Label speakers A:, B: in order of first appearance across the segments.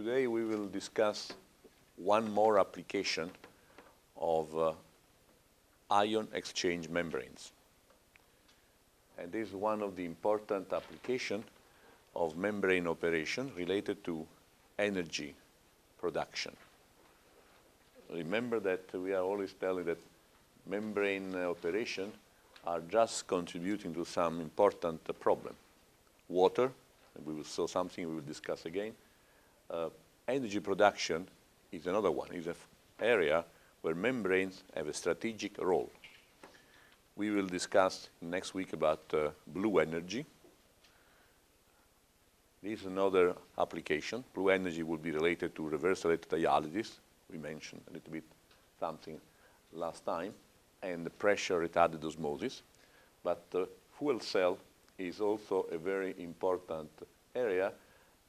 A: Today we will discuss one more application of ion exchange membranes. And this is one of the important applications of membrane operation related to energy production. Remember that we are always telling that membrane operation are just contributing to some important problem. Water, and we will show something we will discuss again. Energy production is another one, is an area where membranes have a strategic role. We will discuss next week about blue energy. This is another application. Blue energy will be related to reverse electrodialysis. We mentioned a little bit something last time, and the pressure retarded osmosis. But fuel cell is also a very important area,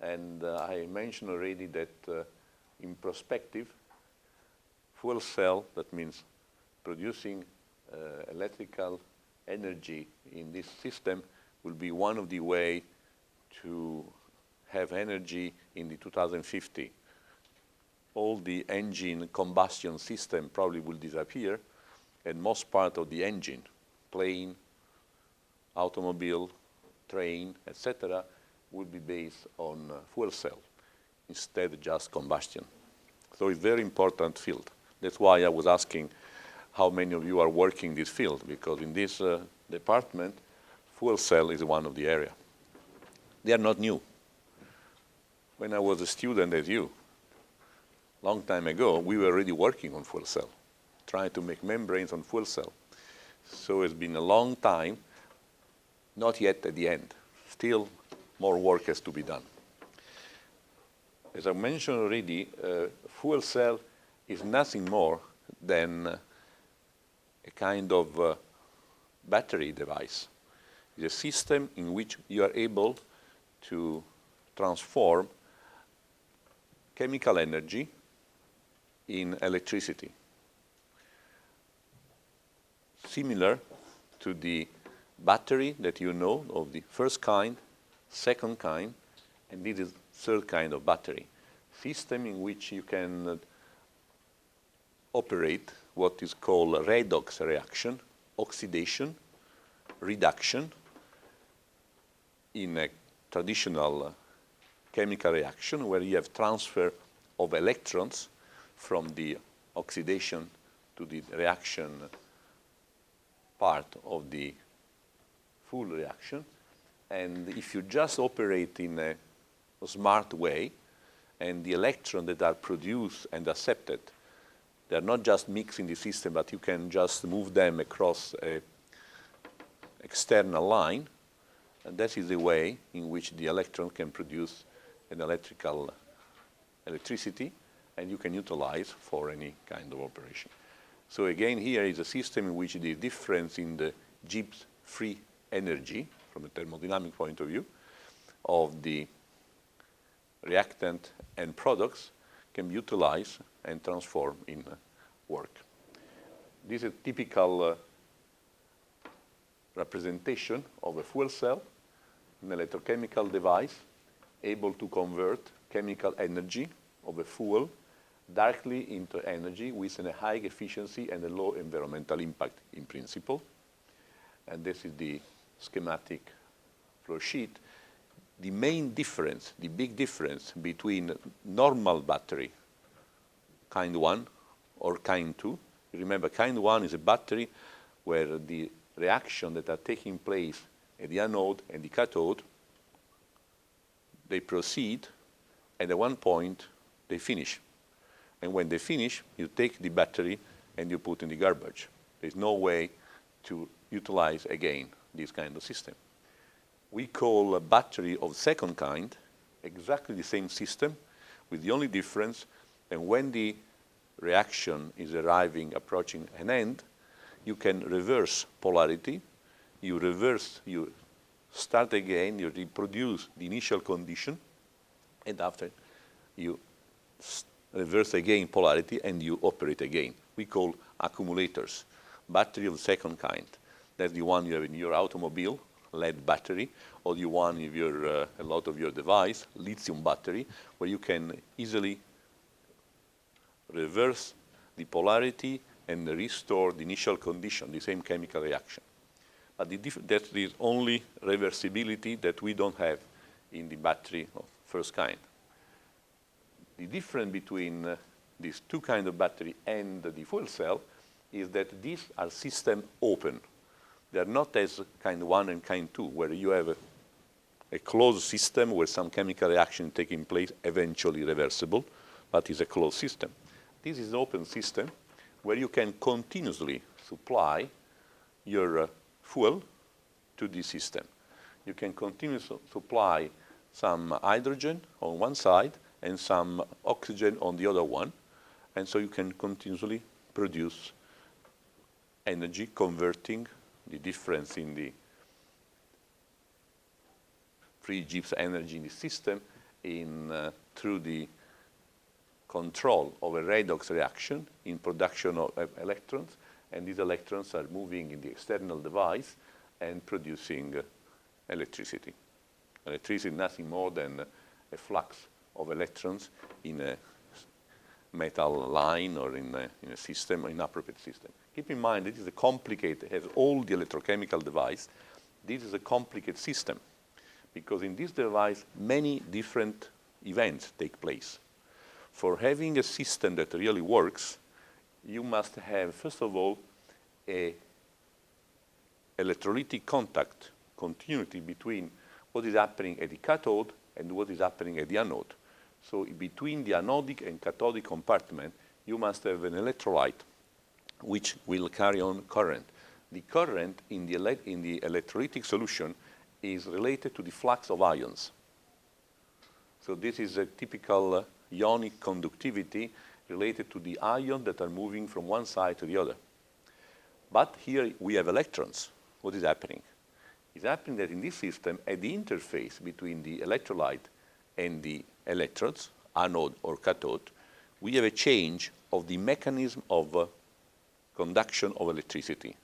A: and I mentioned already that in perspective, fuel cell, that means producing electrical energy in this system, will be one of the ways to have energy in the 2050. All the engine combustion system probably will disappear, and most part of the engine, plane, automobile, train, etc., will be based on fuel cell instead of just combustion. So it's a very important field. That's why I was asking how many of you are working in this field, because in this department, fuel cell is one of the area. They are not new. When I was a student as you, long time ago, we were already working on fuel cell, trying to make membranes on fuel cell. So it's been a long time, not yet at the end. Still more work has to be done. As I mentioned already, fuel cell is nothing more than a kind of battery device. It's a system in which you are able to transform chemical energy in electricity, similar to the battery that you know of the first kind, second kind, and this is third kind of battery. System in which you can operate what is called a redox reaction, oxidation, reduction, in a traditional chemical reaction where you have transfer of electrons from the oxidation to the reaction part of the full reaction. And if you just operate in a smart way, and the electrons that are produced and accepted, they're not just mixed in the system, but you can just move them across an external line, and that is the way in which the electron can produce an electricity, and you can utilize for any kind of operation. So again, here is a system in which the difference in the Gibbs free energy, from a thermodynamic point of view, of the reactant and products can be utilized and transformed in work. This is a typical representation of a fuel cell, an electrochemical device able to convert chemical energy of a fuel directly into energy with a high efficiency and a low environmental impact in principle. And this is the schematic flow sheet. The main difference, the big difference between normal battery, kind 1 or kind 2, remember kind 1 is a battery where the reaction that are taking place at the anode and the cathode, they proceed, and at one point they finish. And when they finish, you take the battery and you put in the garbage. There's no way to utilize again this kind of system. We call a battery of second kind exactly the same system, with the only difference, and when the reaction is approaching an end, you can reverse polarity, you start again, you reproduce the initial condition, and after you reverse again polarity and you operate again. We call accumulators, battery of the second kind. That's the one you have in your automobile, lead battery, or you want if you're a lot of your device, lithium battery, where you can easily reverse the polarity and restore the initial condition, the same chemical reaction. But that is only reversibility that we don't have in the battery of first kind. The difference between these two kinds of battery and the fuel cell is that these are system open. They are not as kind 1 and kind 2, where you have a closed system where some chemical reaction taking place, eventually reversible, but it's a closed system. This is an open system where you can continuously supply your fuel to the system. You can continuously supply some hydrogen on one side and some oxygen on the other one, and so you can continuously produce energy, converting the difference in the free Gibbs energy in the system through the control of a redox reaction in production of electrons, and these electrons are moving in the external device and producing electricity. Electricity is nothing more than a flux of electrons in a metal line or in a system, in appropriate system. Keep in mind, this is a complicated, has all the electrochemical device. This is a complicated system because in this device, many different events take place. For having a system that really works, you must have, first of all, a electrolytic contact, continuity between what is happening at the cathode and what is happening at the anode. So between the anodic and cathodic compartment, you must have an electrolyte which will carry on current. The current in the electrolytic solution is related to the flux of ions. So this is a typical ionic conductivity related to the ions that are moving from one side to the other. But here we have electrons. What is happening? It's happening that in this system, at the interface between the electrolyte and the electrodes, anode or cathode, we have a change of the mechanism of conduction of electricity.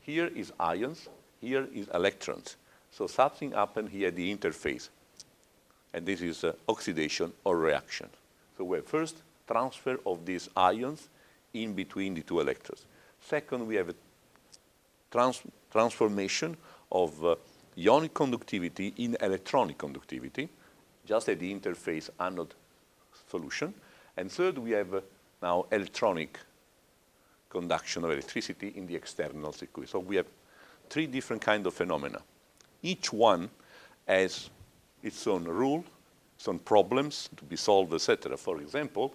A: Here is ions, here is electrons. So something happened here at the interface, and this is oxidation or reaction. So we have first transfer of these ions in between the two electrodes. Second, we have a transformation of ionic conductivity in electronic conductivity, just at the interface anode solution. And third, we have now electronic conduction of electricity in the external circuit. So we have three different kinds of phenomena. Each one has its own rule, its own problems to be solved, etc. For example,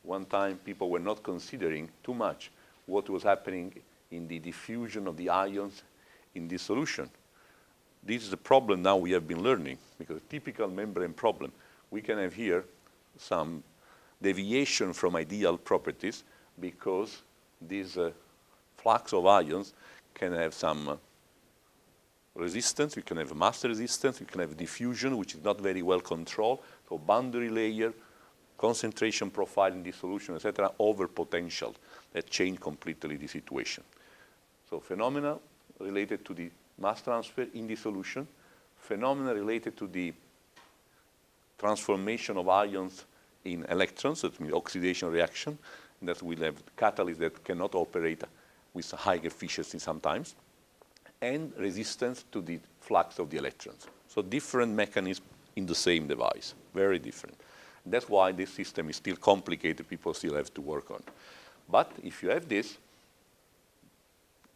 A: one time people were not considering too much what was happening in the diffusion of the ions in this solution. This is a problem now we have been learning, because a typical membrane problem, we can have here some deviation from ideal properties because this flux of ions can have some resistance, you can have mass resistance, you can have diffusion, which is not very well controlled, so boundary layer, concentration profile in this solution, etc., over potential that change completely the situation. So phenomena related to the mass transfer in the solution, phenomena related to the transformation of ions in electrons, that means oxidation reaction, and that will have catalysts that cannot operate with high efficiency sometimes, and resistance to the flux of the electrons. So different mechanisms in the same device, very different. That's why this system is still complicated, people still have to work on. But if you have this,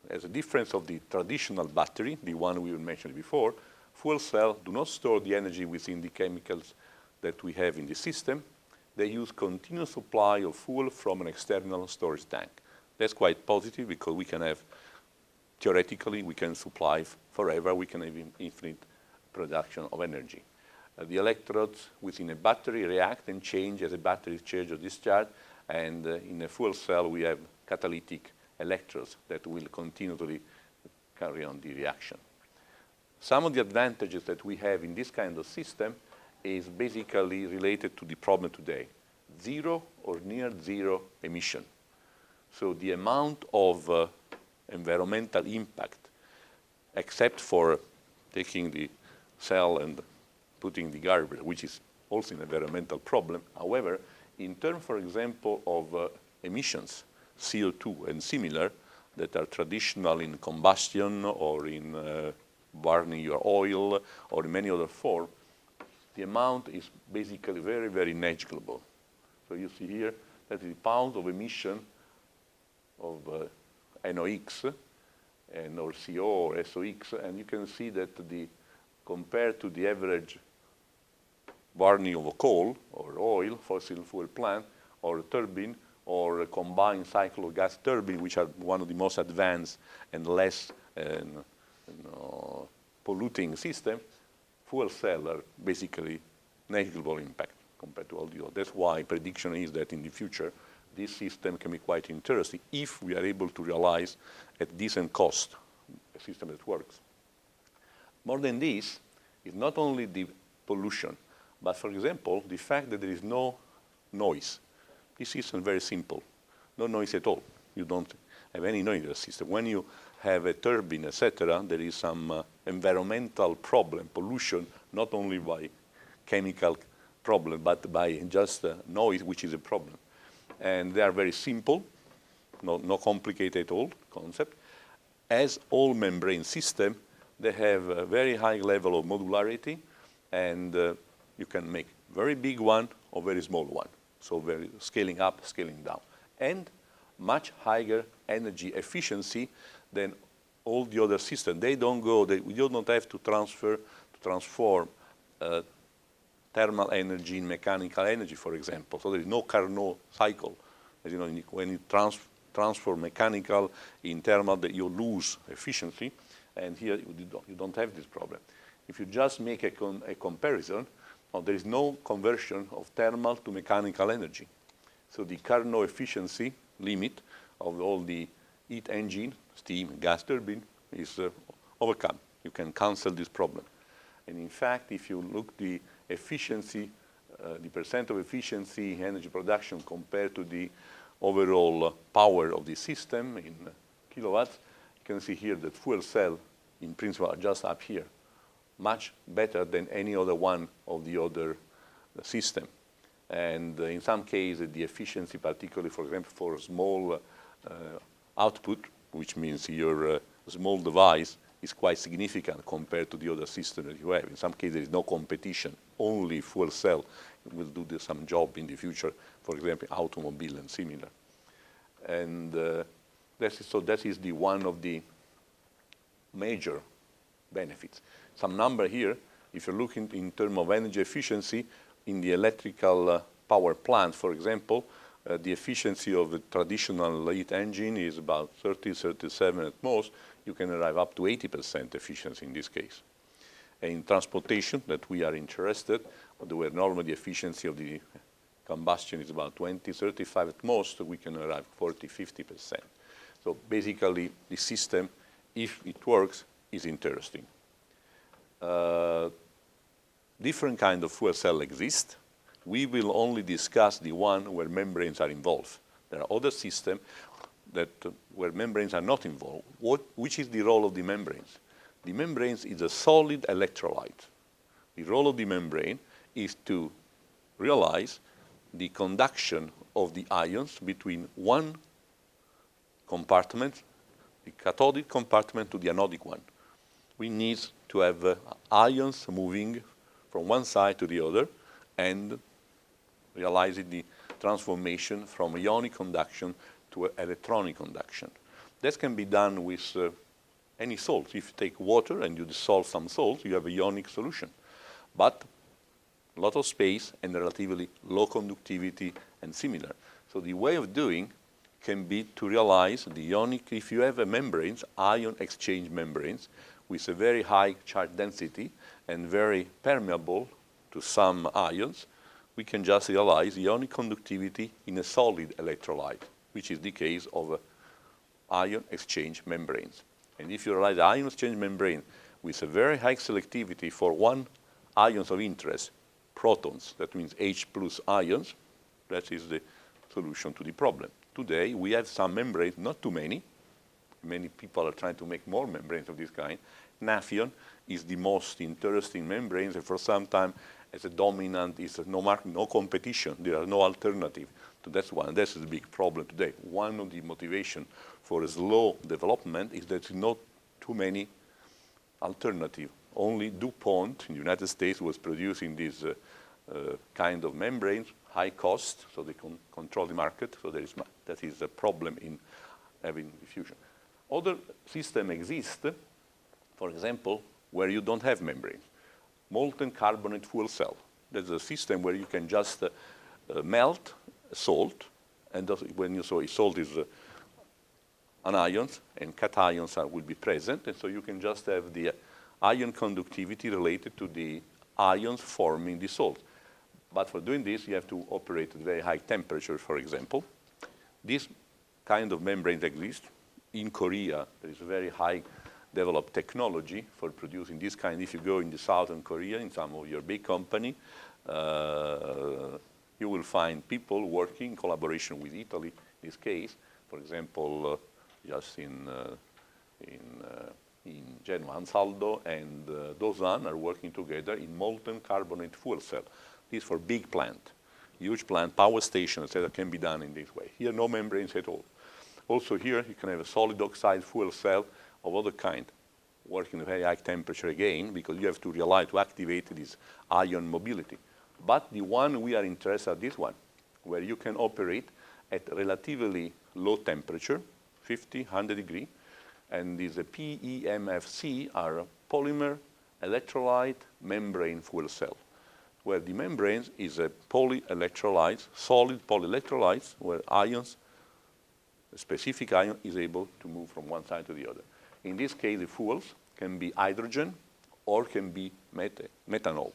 A: as a difference of the traditional battery, the one we mentioned before, fuel cells do not store the energy within the chemicals that we have in the system. They use continuous supply of fuel from an external storage tank. That's quite positive because we can have, theoretically, we can supply forever, we can have infinite production of energy. The electrodes within a battery react and change as a battery is charged or discharged, and in a fuel cell we have catalytic electrodes that will continually carry on the reaction. Some of the advantages that we have in this kind of system is basically related to the problem today. Zero or near zero emission. So the amount of environmental impact, except for taking the cell and putting the garbage, which is also an environmental problem. However, in terms, for example, of emissions, CO2 and similar, that are traditional in combustion or in burning your oil or in many other forms, the amount is basically very, very negligible. So you see here that is the pound of emission of NOx and or CO or SOx, and you can see that compared to the average burning of a coal or oil, fossil fuel plant, or a turbine, or a combined cycle of gas turbine, which are one of the most advanced and less polluting systems, fuel cells are basically negligible impact compared to all the others. That's why prediction is that in the future, this system can be quite interesting if we are able to realize at decent cost a system that works. More than this, it's not only the pollution, but for example, the fact that there is no noise. This system is very simple. No noise at all. You don't have any noise in the system. When you have a turbine, etc., there is some environmental problem, pollution, not only by chemical problem, but by just noise, which is a problem. And they are very simple, no complicated at all concept. As all membrane systems, they have a very high level of modularity, and you can make very big one or very small one. So very scaling up, scaling down. And much higher energy efficiency than all the other systems. They don't go, we don't have to transform thermal energy in mechanical energy, for example. So there is no Carnot cycle. As you know, when you transform mechanical in thermal, that you lose efficiency, and here you don't have this problem. If you just make a comparison, there is no conversion of thermal to mechanical energy. So the Carnot efficiency limit of all the heat engine, steam, gas turbine is overcome. You can cancel this problem. And in fact, if you look the efficiency, the percent of efficiency energy production compared to the overall power of the system in kilowatts, you can see here that fuel cell, in principle, are just up here, much better than any other one of the other system. And in some cases, the efficiency, particularly, for example, for small output, which means your small device, is quite significant compared to the other system that you have. In some cases, there is no competition. Only fuel cell will do some job in the future, for example, automobile and similar. And that is the one of the major benefits. Some number here, if you're looking in terms of energy efficiency, in the electrical power plant, for example, the efficiency of a traditional heat engine is about 30, 37 at most. You can arrive up to 80% efficiency in this case. And in transportation, that we are interested, where normally the efficiency of the combustion is about 20, 35 at most, we can arrive 40, 50%. So basically, the system, if it works, is interesting. Different kind of fuel cell exist. We will only discuss the one where membranes are involved. There are other systems where membranes are not involved. Which is the role of the membranes? The membranes is a solid electrolyte. The role of the membrane is to realize the conduction of the ions between one compartment, the cathodic compartment, to the anodic one. We need to have ions moving from one side to the other and realizing the transformation from ionic conduction to electronic conduction. That can be done with any salt. If you take water and you dissolve some salt, you have a ionic solution. But a lot of space and relatively low conductivity and similar. So the way of doing can be to realize the ionic, if you have a membranes, ion exchange membranes, with a very high charge density and very permeable to some ions, we can just realize ionic conductivity in a solid electrolyte, which is the case of ion exchange membranes. And if you realize the ion exchange membrane with a very high selectivity for one ions of interest, protons, that means H plus ions, that is the solution to the problem. Today, we have some membranes, not too many. Many people are trying to make more membranes of this kind, Nafion is the most interesting membranes, and for some time as a dominant is no competition. There are no alternative to that one. This is a big problem today. One of the motivation for a slow development is that there are not too many alternatives. Only DuPont in the United States was producing these kind of membranes, high cost, so they can control the market. So that is a problem in having diffusion. Other systems exist, for example, where you don't have membrane. Molten carbonate fuel cell. There's a system where you can just melt salt, and when you saw salt is anions, and cations will be present, and so you can just have the ion conductivity related to the ions forming the salt. But for doing this, you have to operate at very high temperature, for example. This kind of membranes exist. In Korea, there is a very high developed technology for producing this kind. If you go in the southern Korea, in some of your big company, you will find people working in collaboration with Italy, in this case. For example, just in Genoa, Ansaldo and Dozan are working together in molten carbonate fuel cell. This for big plant, huge plant, power station, etc. can be done in this way. Here, no membranes at all. Also here, you can have a solid oxide fuel cell of other kind, working at very high temperature again, because you have to realize to activate this ion mobility. But the one we are interested in, this one, where you can operate at relatively low temperature, 50, 100 degrees, and these PEMFC are polymer electrolyte membrane fuel cell, where the membrane is a polyelectrolyte, solid polyelectrolytes, where ions, a specific ion, is able to move from one side to the other. In this case, the fuels can be hydrogen or can be methanol.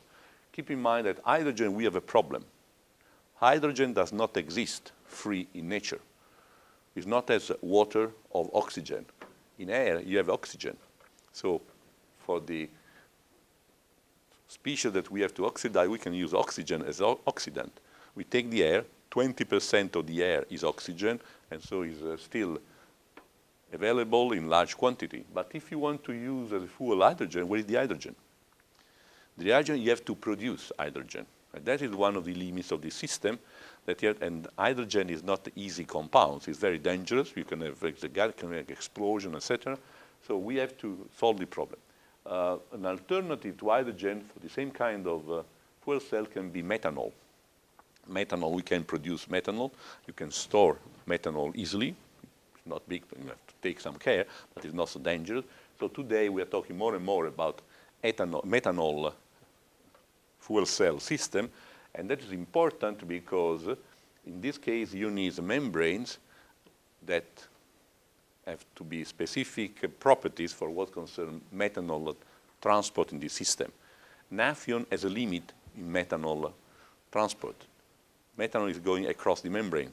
A: Keep in mind that hydrogen, we have a problem. Hydrogen does not exist free in nature. It's not as water or oxygen. In air, you have oxygen. So for the species that we have to oxidize, we can use oxygen as oxidant. We take the air, 20% of the air is oxygen, and so is still available in large quantity. But if you want to use as a fuel hydrogen, where is the hydrogen? The hydrogen, you have to produce hydrogen. And that is one of the limits of the system. And hydrogen is not easy compounds. It's very dangerous. You can have the gas can have explosion, etc. So we have to solve the problem. An alternative to hydrogen for the same kind of fuel cell can be methanol. Methanol, we can produce methanol. You can store methanol easily. It's not big, you have to take some care, but it's not so dangerous. So today we are talking more and more about methanol fuel cell system, and that is important because in this case you need membranes that have to be specific properties for what concerns methanol transport in the system. Nafion has a limit in methanol transport. Methanol is going across the membrane.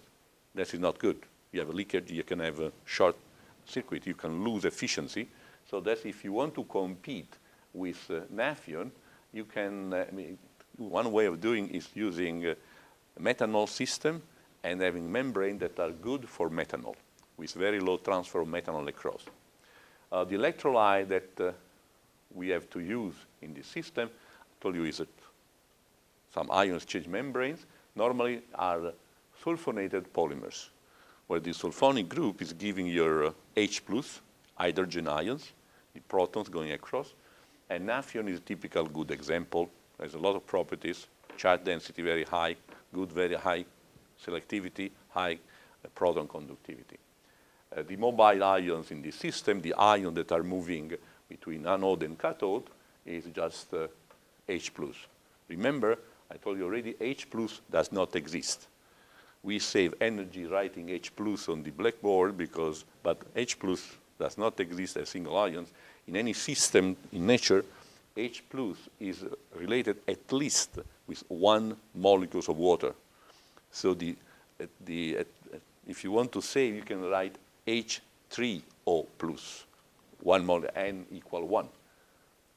A: That is not good. You have a leakage, you can have a short circuit, you can lose efficiency. So that's if you want to compete with Nafion, you can, one way of doing is using a methanol system and having membrane that are good for methanol, with very low transfer of methanol across. The electrolyte that we have to use in this system, I told you, is some ion exchange membranes, normally are sulfonated polymers, where the sulfonic group is giving your H+, hydrogen ions, the protons going across, and Nafion is a typical good example. There's a lot of properties, charge density very high, good, very high selectivity, high proton conductivity. The mobile ions in this system, the ions that are moving between anode and cathode, is just H+. Remember, I told you already, H+ does not exist. We save energy writing H+ on the blackboard but H+ does not exist as single ions. In any system in nature, H+ is related at least with one molecule of water. So if you want to save, you can write H3O+, one molecule, N equal 1.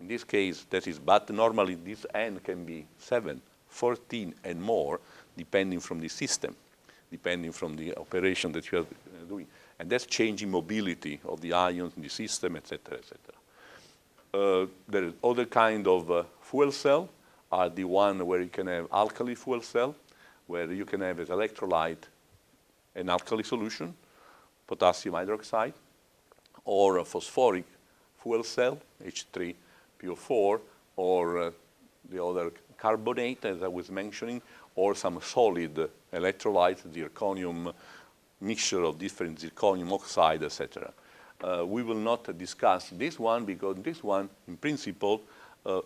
A: In this case, that is, but normally this N can be 7, 14, and more, depending from the system, depending from the operation that you are doing. And that's changing mobility of the ions in the system, etc., etc. There is other kind of fuel cell, are the one where you can have alkali fuel cell, where you can have as electrolyte an alkali solution, potassium hydroxide, or a phosphoric fuel cell, H3PO4, or the other carbonate, as I was mentioning, or some solid electrolyte, zirconium, mixture of different zirconium oxide, etc. We will not discuss this one because this one, in principle,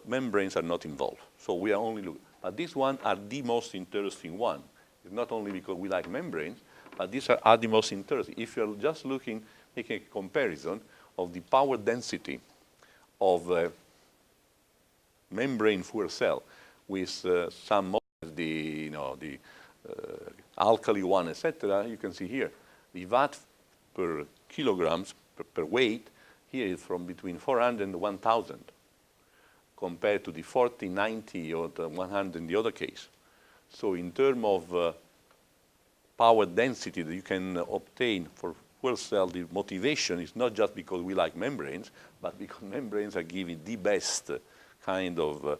A: membranes are not involved. So we are only looking. But these ones are the most interesting one. It's not only because we like membranes, but these are the most interesting. If you're just looking, making a comparison of the power density of a membrane fuel cell with some of the, alkali one, etc., you can see here the watt per kilograms per weight here is from between 400 and 1,000 compared to the 40, 90, or the 100 in the other case. So in terms of power density that you can obtain for fuel cell, the motivation is not just because we like membranes, but because membranes are giving the best kind of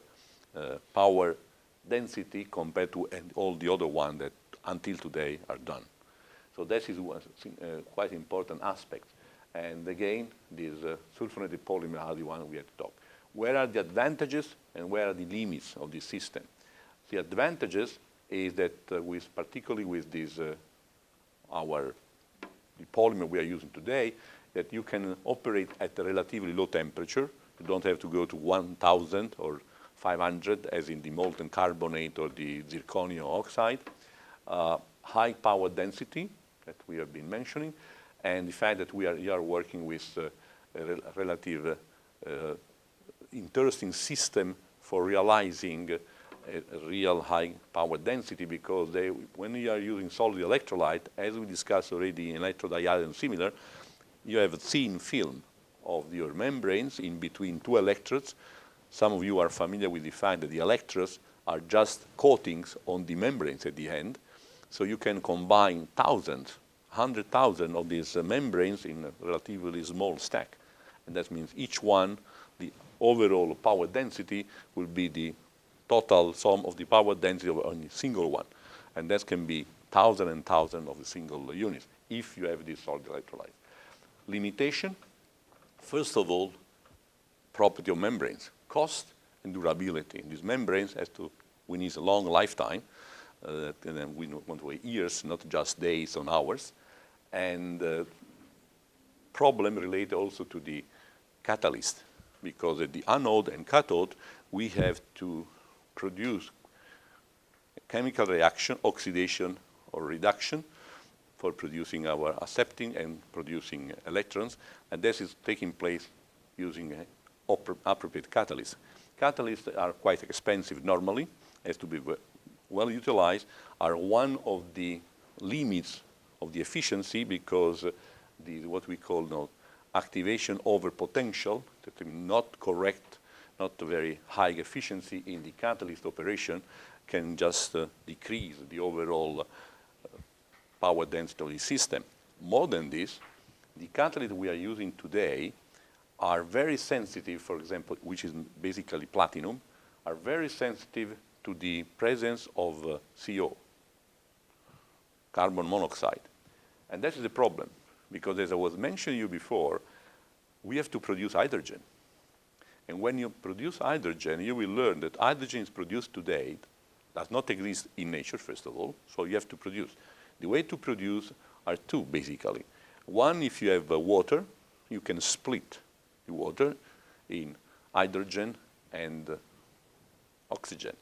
A: power density compared to all the other ones that until today are done. So that is one quite important aspect. And again, these sulfonated polymer are the one we have to talk. Where are the advantages and where are the limits of this system? The advantages is that particularly with this, the polymer we are using today, that you can operate at a relatively low temperature. You don't have to go to 1,000 or 500 as in the molten carbonate or the zirconium oxide. High power density that we have been mentioning, and the fact that we are working with a relative interesting system for realizing a real high power density, because when you are using solid electrolyte, as we discussed already in electrodiode and similar, you have a thin film of your membranes in between two electrodes. Some of you are familiar with the fact that the electrodes are just coatings on the membranes at the end. So you can combine thousands, 100,000 of these membranes in a relatively small stack. And that means each one, the overall power density will be the total sum of the power density of only a single one. And that can be thousands and thousands of the single units if you have this solid electrolyte. Limitation, first of all, property of membranes, cost and durability. These membranes we need a long lifetime. And then we want to wait years, not just days or hours. And problem related also to the catalyst, because at the anode and cathode, we have to produce a chemical reaction, oxidation or reduction, for producing our accepting and producing electrons. And this is taking place using appropriate catalysts. Catalysts are quite expensive normally, has to be well utilized, are one of the limits of the efficiency, because what we call now activation over potential, that not correct, not very high efficiency in the catalyst operation, can just decrease the overall power density of the system. More than this, the catalysts we are using today are very sensitive, for example, which is basically platinum, are very sensitive to the presence of CO, carbon monoxide. And that is the problem, because as I was mentioning you before, we have to produce hydrogen. And when you produce hydrogen, you will learn that hydrogen is produced today, does not exist in nature, first of all, so you have to produce. The way to produce are two, basically. One, if you have water, you can split the water in hydrogen and oxygen.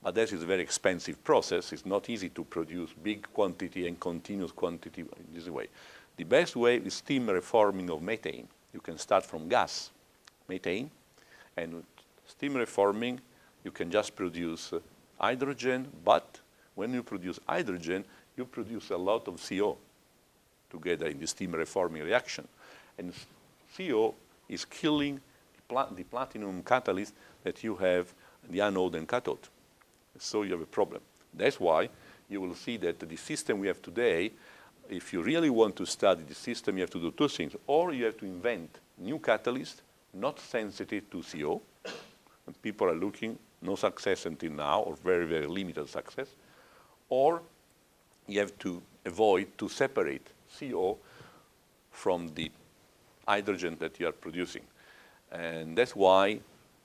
A: But that is a very expensive process. It's not easy to produce big quantity and continuous quantity in this way. The best way is steam reforming of methane. You can start from gas, methane, and steam reforming, you can just produce hydrogen, but when you produce hydrogen, you produce a lot of CO together in the steam reforming reaction. And CO is killing the platinum catalyst that you have in the anode and cathode. So you have a problem. That's why you will see that the system we have today, if you really want to study the system, you have to do two things. Or you have to invent new catalysts not sensitive to CO, and people are looking, no success until now, or very, very limited success, or you have to avoid to separate CO from the hydrogen that you are producing. And that's why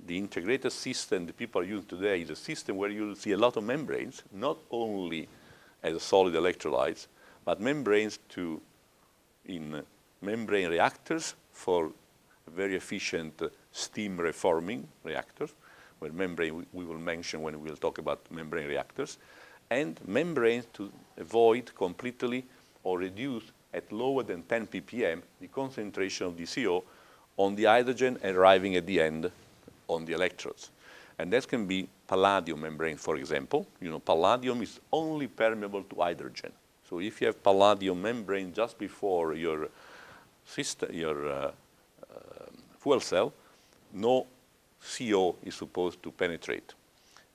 A: the integrated system that people are using today is a system where you'll see a lot of membranes, not only as solid electrolytes, but membranes in membrane reactors for very efficient steam reforming reactors, where membrane we will mention when we will talk about membrane reactors, and membranes to avoid completely or reduce at lower than 10 ppm the concentration of the CO on the hydrogen arriving at the end on the electrodes. And that can be palladium membrane, for example. You know, palladium is only permeable to hydrogen. So if you have palladium membrane just before your fuel cell, no CO is supposed to penetrate.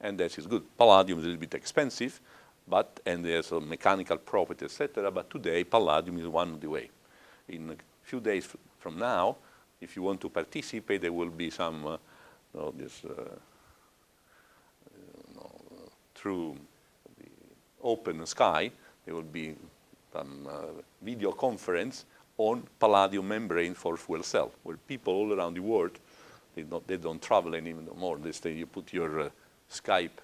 A: And that is good. Palladium is a little bit expensive, and there's a mechanical property, etc. But today, palladium is one of the way. In a few days from now, if you want to participate, there will be some, through the open sky, there will be some video conference on palladium membrane for fuel cell, where people all around the world, they don't travel anymore. They say you put your Skype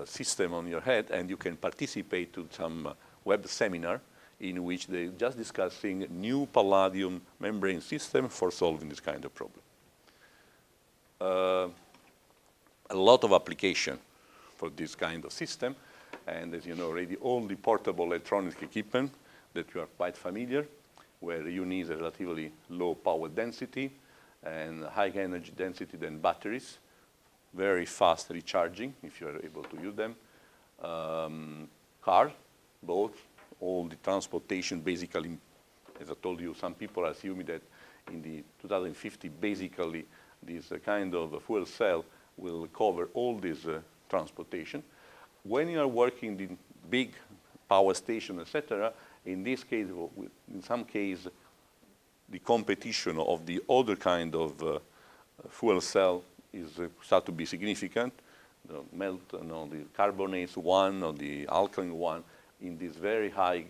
A: system on your head and you can participate to some web seminar in which they're just discussing new palladium membrane system for solving this kind of problem. A lot of application for this kind of system, and as you know already, all the portable electronic equipment that you are quite familiar, where you need a relatively low power density and high energy density than batteries, very fast recharging if you are able to use them. Cars, both, all the transportation basically, as I told you, some people are assuming that in the 2050, basically, this kind of fuel cell will cover all this transportation. When you are working in big power station, etc., in this case, in some case, the competition of the other kind of fuel cell is start to be significant. The the carbonates one or the alkaline one in this very high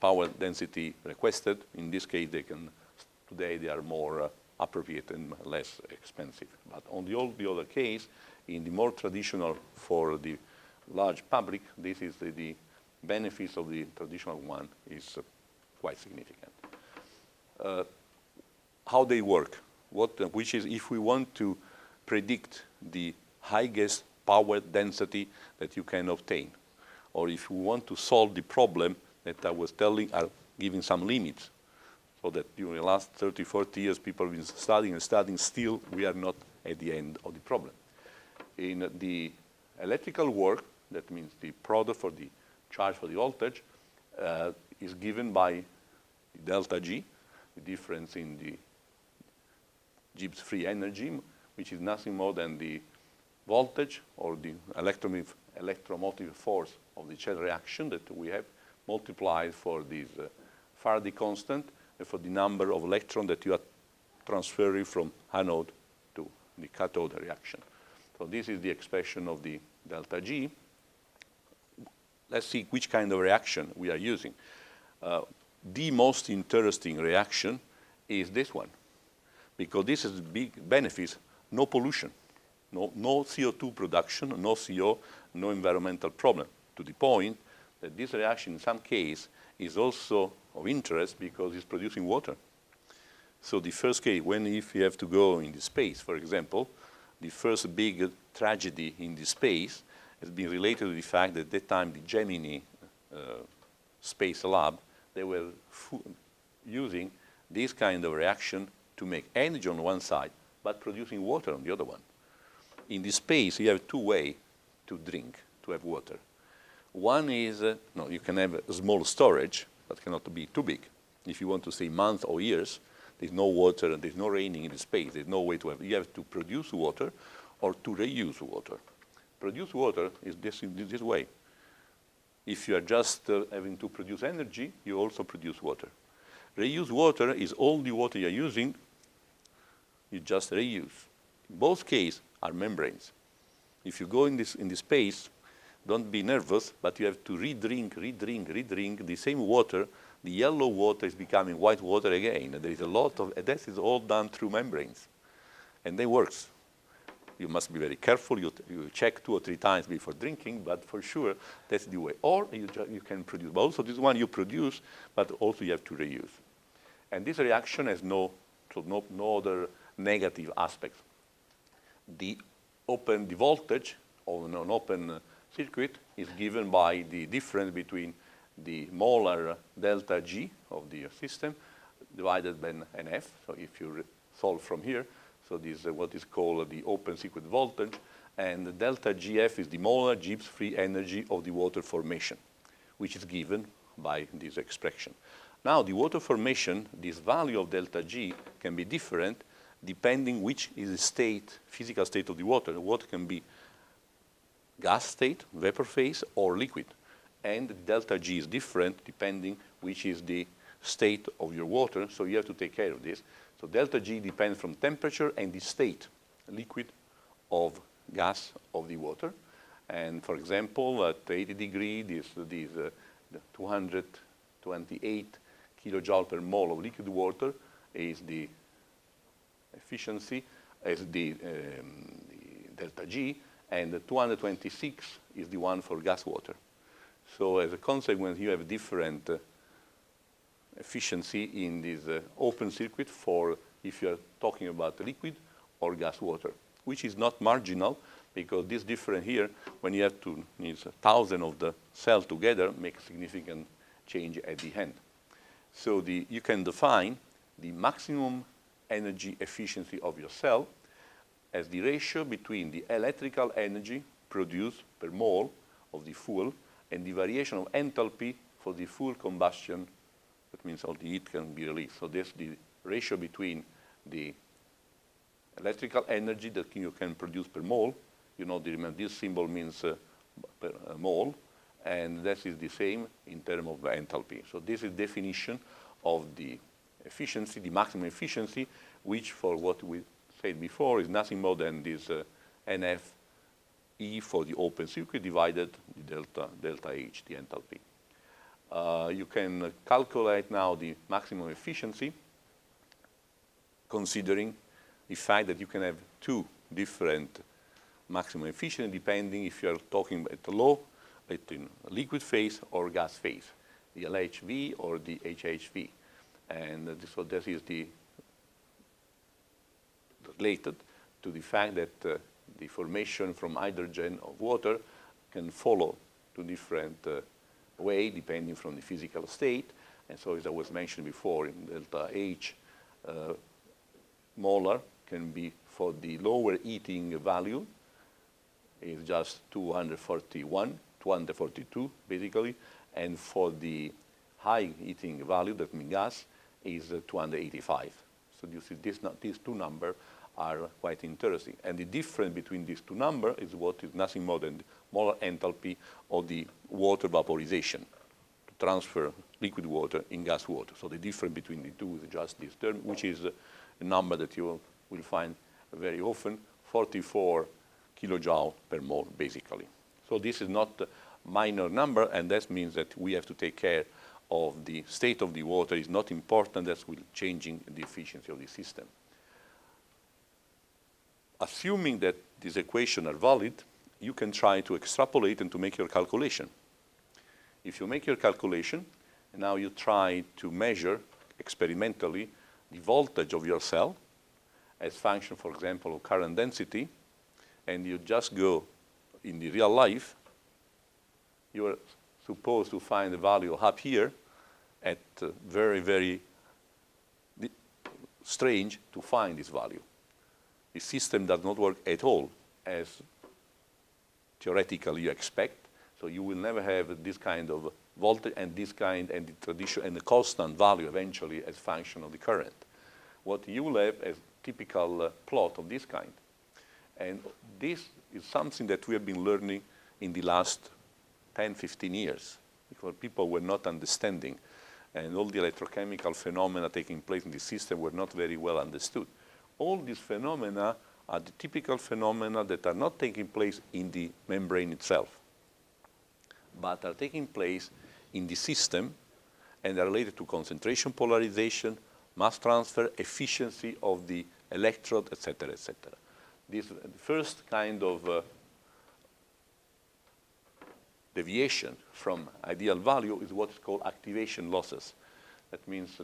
A: power density requested. In this case, today they are more appropriate and less expensive. But on all the other case, in the more traditional for the large public, this is the benefits of the traditional one is quite significant. How they work, which is if we want to predict the highest power density that you can obtain, or if we want to solve the problem that I was telling, giving some limits, so that during the last 30, 40 years, people have been studying and studying, still we are not at the end of the problem. In the electrical work, that means the product for the charge for the voltage, is given by delta G, the difference in the Gibbs free energy, which is nothing more than the voltage or the electromotive force of the chain reaction that we have multiplied for this Faraday constant and for the number of electrons that you are transferring from anode to the cathode reaction. So this is the expression of the delta G. Let's see which kind of reaction we are using. The most interesting reaction is this one, because this is big benefits, no pollution, no CO2 production, no CO, no environmental problem, to the point that this reaction in some case is also of interest because it's producing water. So the first case, if you have to go into space, for example, the first big tragedy in the space has been related to the fact that at that time the Gemini Space Lab, they were using this kind of reaction to make energy on one side, but producing water on the other one. In the space, you have two ways to drink, to have water. One is, you can have a small storage, but cannot be too big. If you want to say months or years, there's no water and there's no raining in the space. There's no way to have, you have to produce water or to reuse water. Produce water is this way. If you are just having to produce energy, you also produce water. Reuse water is all the water you're using you just reuse. Both cases are membranes. If you go in this space, don't be nervous, but you have to re-drink the same water. The yellow water is becoming white water again. There is a lot of, that is all done through membranes. And they works. You must be very careful. You check 2 or 3 times before drinking, but for sure, that's the way. Or you can produce. But also this one you produce, but also you have to reuse. And this reaction has no other negative aspects. The voltage of an open circuit is given by the difference between the molar delta G of the system divided by NF. So if you solve from here, so this is what is called the open circuit voltage, and the delta GF is the molar Gibbs free energy of the water formation, which is given by this expression. Now the water formation, this value of delta G can be different depending which is the state, physical state of the water. The water can be gas state, vapor phase, or liquid. And delta G is different depending which is the state of your water, so you have to take care of this. So delta G depends from temperature and the state, liquid of gas of the water. And for example, at 80 degrees, the 228 kilojoule per mole of liquid water is the efficiency, as the delta G, and the 226 is the one for gas water. So as a consequence, you have different efficiency in this open circuit for if you're talking about liquid or gas water, which is not marginal, because this difference here, when you have to need 1,000 of the cells together, makes significant change at the end. So you can define the maximum energy efficiency of your cell as the ratio between the electrical energy produced per mole of the fuel and the variation of enthalpy for the full combustion. That means all the heat can be released. So this is the ratio between the electrical energy that you can produce per mole. You know, this symbol means per mole, and that is the same in terms of enthalpy. So this is definition of the efficiency, the maximum efficiency, which for what we said before is nothing more than this NF E for the open circuit divided the delta H, the enthalpy. You can calculate now the maximum efficiency considering the fact that you can have 2 different maximum efficiency depending if you're talking at in liquid phase or gas phase, the LHV or the HHV. And so this is related to the fact that the formation from hydrogen of water can follow 2 different ways depending from the physical state. And so as I was mentioned before, in delta H, molar can be for the lower heating value is just 241, 242 basically, and for the high heating value, that means gas, is 285. So you see these 2 numbers are quite interesting. And the difference between these 2 numbers is what is nothing more than the molar enthalpy of the water vaporization to transfer liquid water in gas water. So the difference between the 2 is just this term, which is a number that you will find very often, 44 kilojoule per mole, basically. So this is not a minor number, and that means that we have to take care of the state of the water. Is not important, that's will changing the efficiency of the system. Assuming that these equations are valid, you can try to extrapolate and to make your calculation. If you make your calculation, and now you try to measure experimentally the voltage of your cell as function, for example, of current density, and you just go in the real life, you are supposed to find the value up here at very, very strange to find this value. The system does not work at all as theoretically you expect, so you will never have this kind of voltage and this kind and the traditional and the constant value eventually as function of the current. What you will have is typical plot of this kind. And this is something that we have been learning in the last 10, 15 years, because people were not understanding, and all the electrochemical phenomena taking place in the system were not very well understood. all these phenomena are the typical phenomena that are not taking place in the membrane itself, but are taking place in the system and are related to concentration polarization, mass transfer, efficiency of the electrode, etc., etc. This first kind of deviation from ideal value is what is called activation losses. That means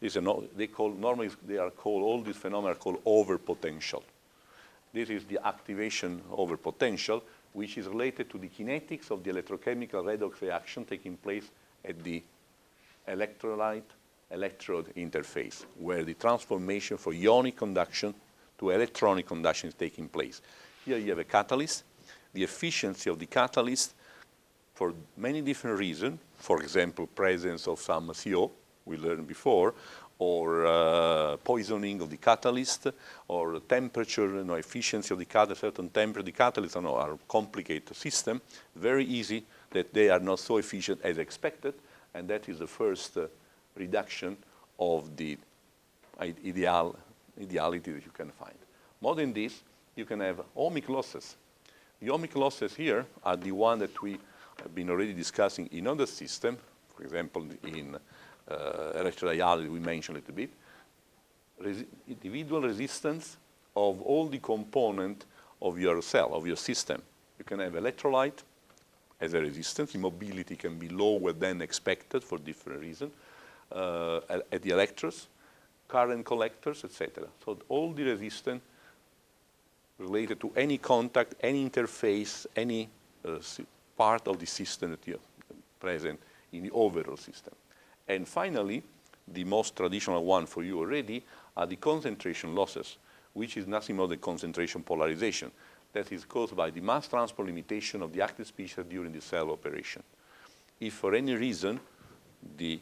A: normally they are called, all these phenomena are called overpotential. This is the activation overpotential, which is related to the kinetics of the electrochemical redox reaction taking place at the electrolyte-electrode interface, where the transformation for ionic conduction to electronic conduction is taking place. Here you have a catalyst. The efficiency of the catalyst, for many different reasons, for example, presence of some CO, we learned before, or poisoning of the catalyst, or temperature, efficiency of the catalyst, certain temperature, the catalysts are a complicated system, very easy that they are not so efficient as expected, and that is the first reduction of the ideality that you can find. More than this, you can have ohmic losses. The ohmic losses here are the one that we have been already discussing in other systems, for example, in electrodialysis we mentioned a little bit, individual resistance of all the components of your cell, of your system. You can have electrolyte as a resistance. The mobility can be lower than expected for different reasons. At the electrodes, current collectors, etc. So all the resistance related to any contact, any interface, any part of the system that you have present in the overall system. And finally, the most traditional one for you already are the concentration losses, which is nothing more than concentration polarization. That is caused by the mass transport limitation of the active species during the cell operation. If for any reason the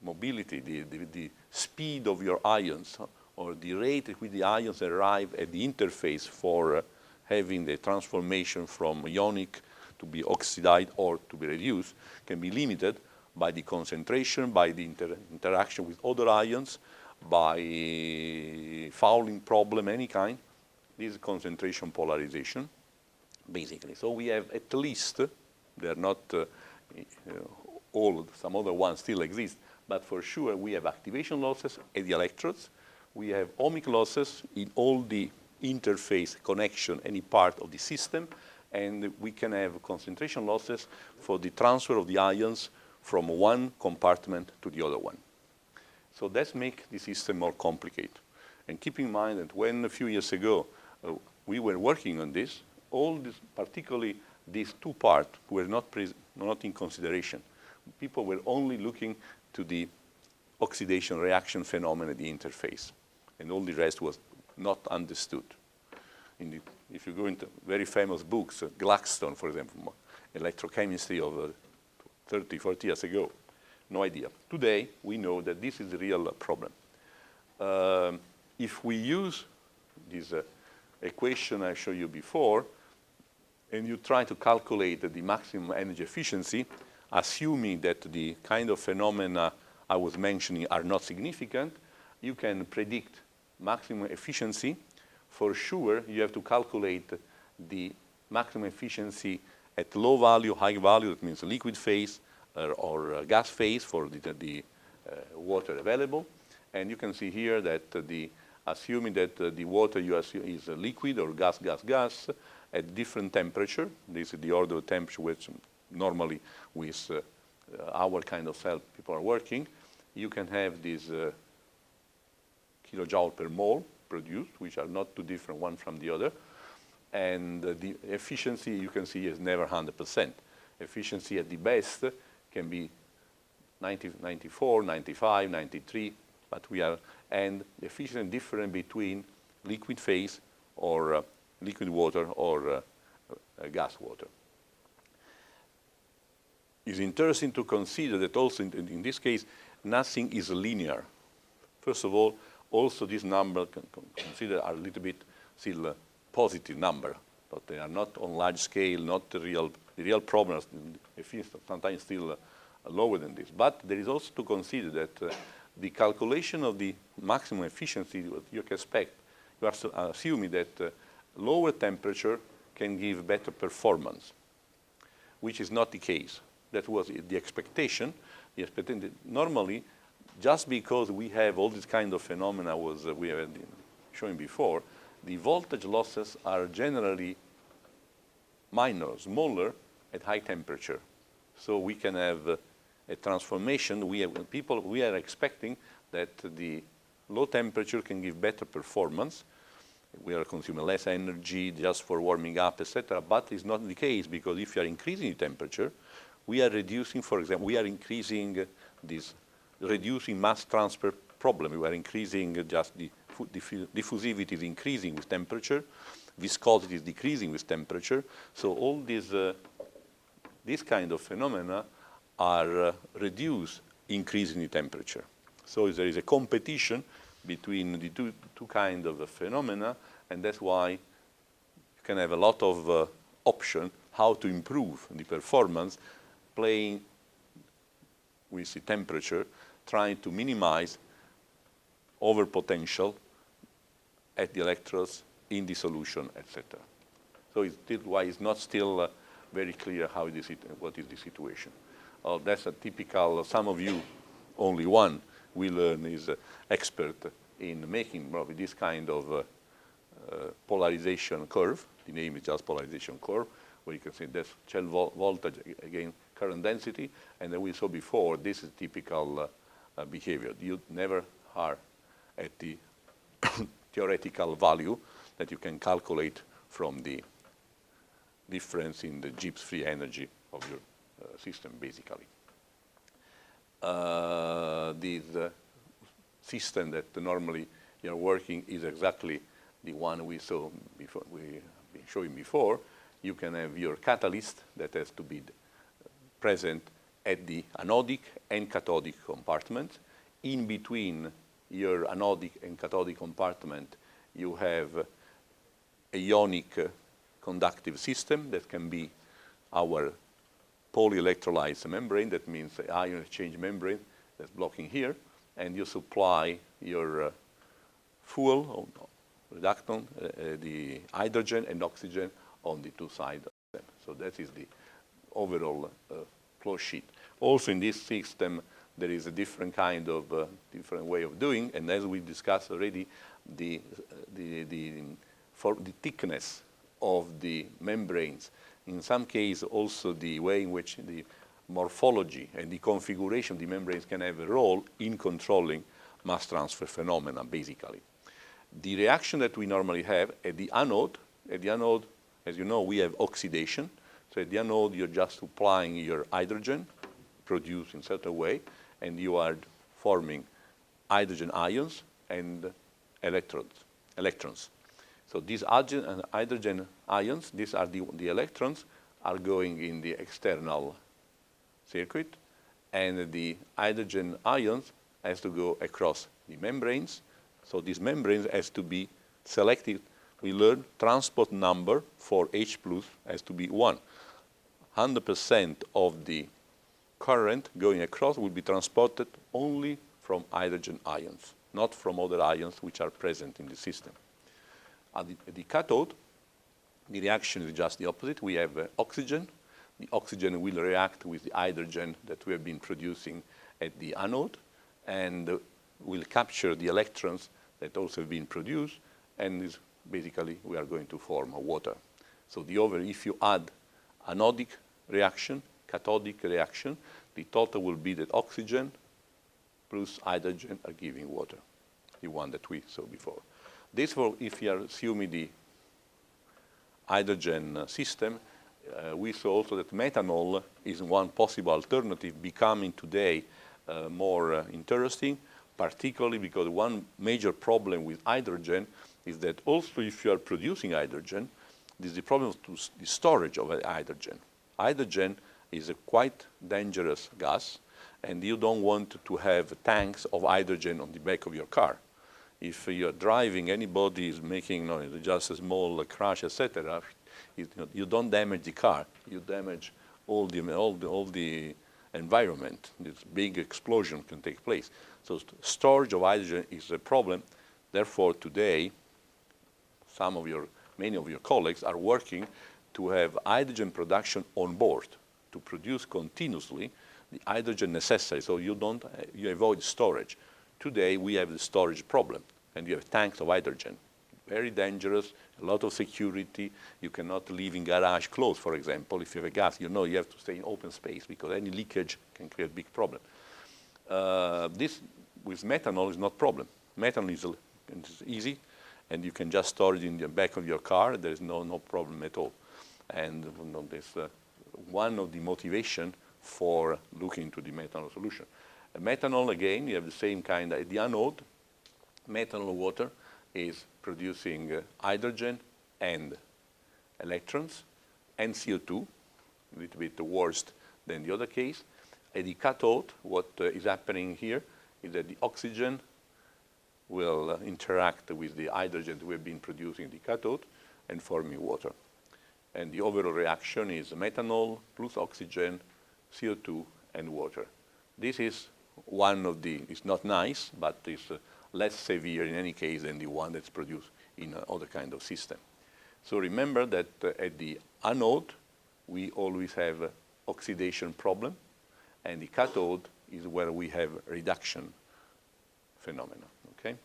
A: mobility, the speed of your ions, or the rate at which the ions arrive at the interface for having the transformation from ionic to be oxidized or to be reduced, can be limited by the concentration, by the interaction with other ions, by fouling problem, any kind. This is concentration polarization, basically. So we have at least, they're not all, some other ones still exist, but for sure we have activation losses at the electrodes. We have ohmic losses in all the interface connection, any part of the system, and we can have concentration losses for the transfer of the ions from one compartment to the other one. So that makes the system more complicated. And keep in mind that when a few years ago we were working on this, all this, particularly these two parts, were not in consideration. People were only looking to the oxidation reaction phenomenon at the interface, and all the rest was not understood. If you go into very famous books, Gladstone, for example, electrochemistry of 30, 40 years ago, no idea. Today, we know that this is a real problem. If we use this equation I showed you before, and you try to calculate the maximum energy efficiency, assuming that the kind of phenomena I was mentioning are not significant, you can predict maximum efficiency. For sure, you have to calculate the maximum efficiency at low value, high value, that means liquid phase or gas phase for the water available. And you can see here that assuming that the water you assume is liquid or gas at different temperature, this is the order of temperature which normally with our kind of cell people are working, you can have this kilojoule per mole produced, which are not too different one from the other. And the efficiency, you can see, is never 100%. Efficiency at the best can be 90, 94, 95, 93, but we are, and the efficiency different between liquid phase or liquid water or gas water. It's interesting to consider that also in this case, nothing is linear. First of all, also this number can consider are a little bit still a positive number, but they are not on large scale, not the real problems. Efficiency sometimes still lower than this. But there is also to consider that the calculation of the maximum efficiency, what you can expect, you are assuming that lower temperature can give better performance, which is not the case. That was the expectation. The expectation that normally, just because we have all this kind of phenomena we have shown before, the voltage losses are generally minor, smaller at high temperature. So we can have a transformation. We are expecting that the low temperature can give better performance. We are consuming less energy just for warming up, etc. But it's not the case, because if you are increasing the temperature, we are reducing, for example, we are increasing this, reducing mass transfer problem. We are increasing just the diffusivity is increasing with temperature, viscosity is decreasing with temperature. So all these this kind of phenomena are reduced increasing the temperature. So there is a competition between the two kinds of phenomena, and that's why you can have a lot of options how to improve the performance, playing with the temperature, trying to minimize overpotential at the electrodes in the solution, etc. So it's still why it's not still very clear what is the situation. That's a typical, some of you, only one, we learn is expert in making probably this kind of polarization curve. The name is just polarization curve, where you can see that's shell voltage, again, current density, and then we saw before, this is typical behavior. You never are at the theoretical value that you can calculate from the difference in the Gibbs free energy of your system, basically. This system that normally you're working is exactly the one we saw before, we've been showing before. You can have your catalyst that has to be present at the anodic and cathodic compartment. In between your anodic and cathodic compartment, you have a ionic conductive system that can be our polyelectrolyte membrane. That means the ion exchange membrane that's blocking here, and you supply your fuel, reductant, the hydrogen and oxygen on the two sides of them. So that is the overall flow sheet. Also in this system, there is a different kind of different way of doing, and as we discussed already, for the thickness of the membranes, in some cases also the way in which the morphology and the configuration of the membranes can have a role in controlling mass transfer phenomena, basically. The reaction that we normally have at the anode, as you know, we have oxidation. So at the anode, you're just supplying your hydrogen produced in a certain way, and you are forming hydrogen ions and electrons. So these hydrogen ions, these are the electrons, are going in the external circuit, and the hydrogen ions has to go across the membranes. So these membranes has to be selected. We learned transport number for H+ has to be 1. 100% of the current going across will be transported only from hydrogen ions, not from other ions which are present in the system. At the cathode, the reaction is just the opposite. We have oxygen. The oxygen will react with the hydrogen that we have been producing at the anode, and will capture the electrons that also have been produced, and basically we are going to form water. So if you add anodic reaction, cathodic reaction, the total will be that oxygen plus hydrogen are giving water, the one that we saw before. This, if you are assuming the hydrogen system, we saw also that methanol is one possible alternative, becoming today more interesting, particularly because one major problem with hydrogen is that also if you are producing hydrogen, there's the problem of the storage of hydrogen. Hydrogen is a quite dangerous gas, and you don't want to have tanks of hydrogen on the back of your car. If you're driving, anybody is making just a small crash, etc., you don't damage the car. You damage all the environment. This big explosion can take place. So storage of hydrogen is a problem. Therefore, today, many of your colleagues are working to have hydrogen production on board to produce continuously the hydrogen necessary, so you avoid storage. Today, we have the storage problem, and you have tanks of hydrogen. Very dangerous, a lot of security. You cannot live in garage closed, for example. If you have a gas, you have to stay in open space because any leakage can create a big problem. This, with methanol, is not a problem. Methanol is easy, and you can just store it in the back of your car. There is no problem at all. And this one of the motivation for looking into the methanol solution. Methanol, again, you have the same kind. At the anode, methanol water is producing hydrogen and electrons and CO2, a little bit worse than the other case. At the cathode, what is happening here is that the oxygen will interact with the hydrogen that we've been producing in the cathode and forming water. And the overall reaction is methanol plus oxygen, CO2, and water. This is one of the, it's not nice, but it's less severe in any case than the one that's produced in other kind of system. So remember that at the anode, we always have oxidation problem, and the cathode is where we have reduction phenomena, okay?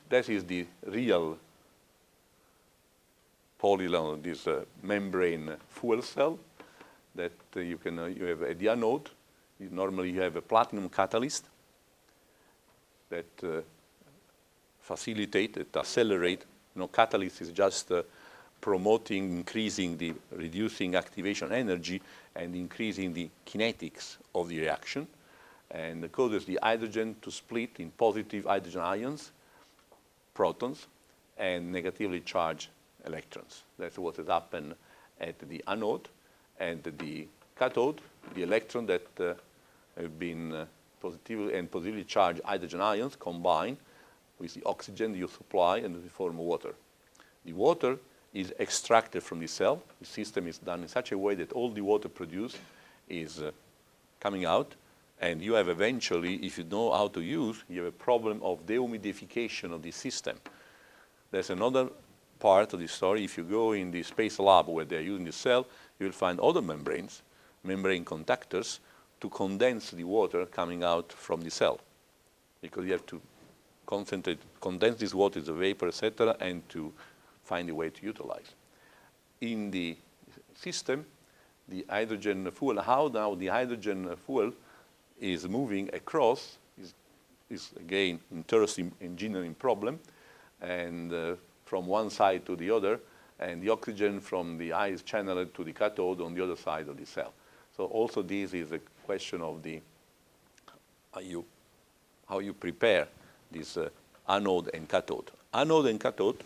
A: That is the real this membrane fuel cell that you have at the anode. Normally you have a platinum catalyst that accelerate. Catalyst is just promoting, reducing activation energy and increasing the kinetics of the reaction, and causes the hydrogen to split in positive hydrogen ions, protons, and negatively charged electrons. That's what has happened at the anode. And the cathode, the electron that have been positively charged hydrogen ions combine with the oxygen you supply and they form water. The water is extracted from the cell. The system is done in such a way that all the water produced is coming out, and you have eventually, if you know how to use, you have a problem of dehumidification of the system. There's another part of the story. If you go in the space lab where they're using the cell, you will find other membranes, membrane conductors, to condense the water coming out from the cell. Because you have to condense this water as a vapor, etc., and to find a way to utilize. In the system, the hydrogen fuel, how now the hydrogen fuel is moving across is again interesting engineering problem, and from one side to the other, and the oxygen from the eye is channeled to the cathode on the other side of the cell. So also this is a question of the how you prepare this anode and cathode. Anode and cathode,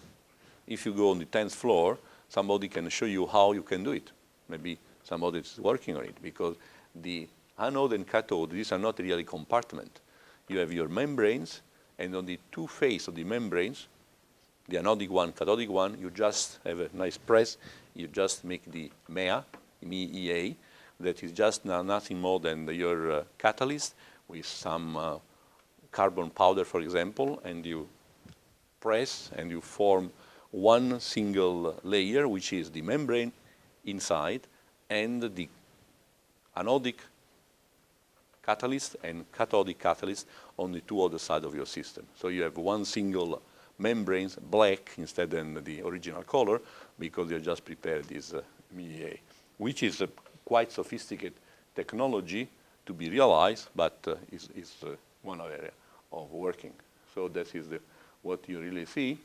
A: if you go on the 10th floor, somebody can show you how you can do it. Maybe somebody is working on it, because the anode and cathode, these are not really compartment. You have your membranes, and on the two faces of the membranes, the anodic one, cathodic one, you just have a nice press. You just make the MEA, that is just nothing more than your catalyst with some carbon powder, for example, and you press and you form one single layer, which is the membrane inside, and the anodic catalyst and cathodic catalyst on the two other sides of your system. So you have one single membranes, black instead of the original color, because you just prepared this MEA, which is a quite sophisticated technology to be realized, but is one area of working. So that is what you really see,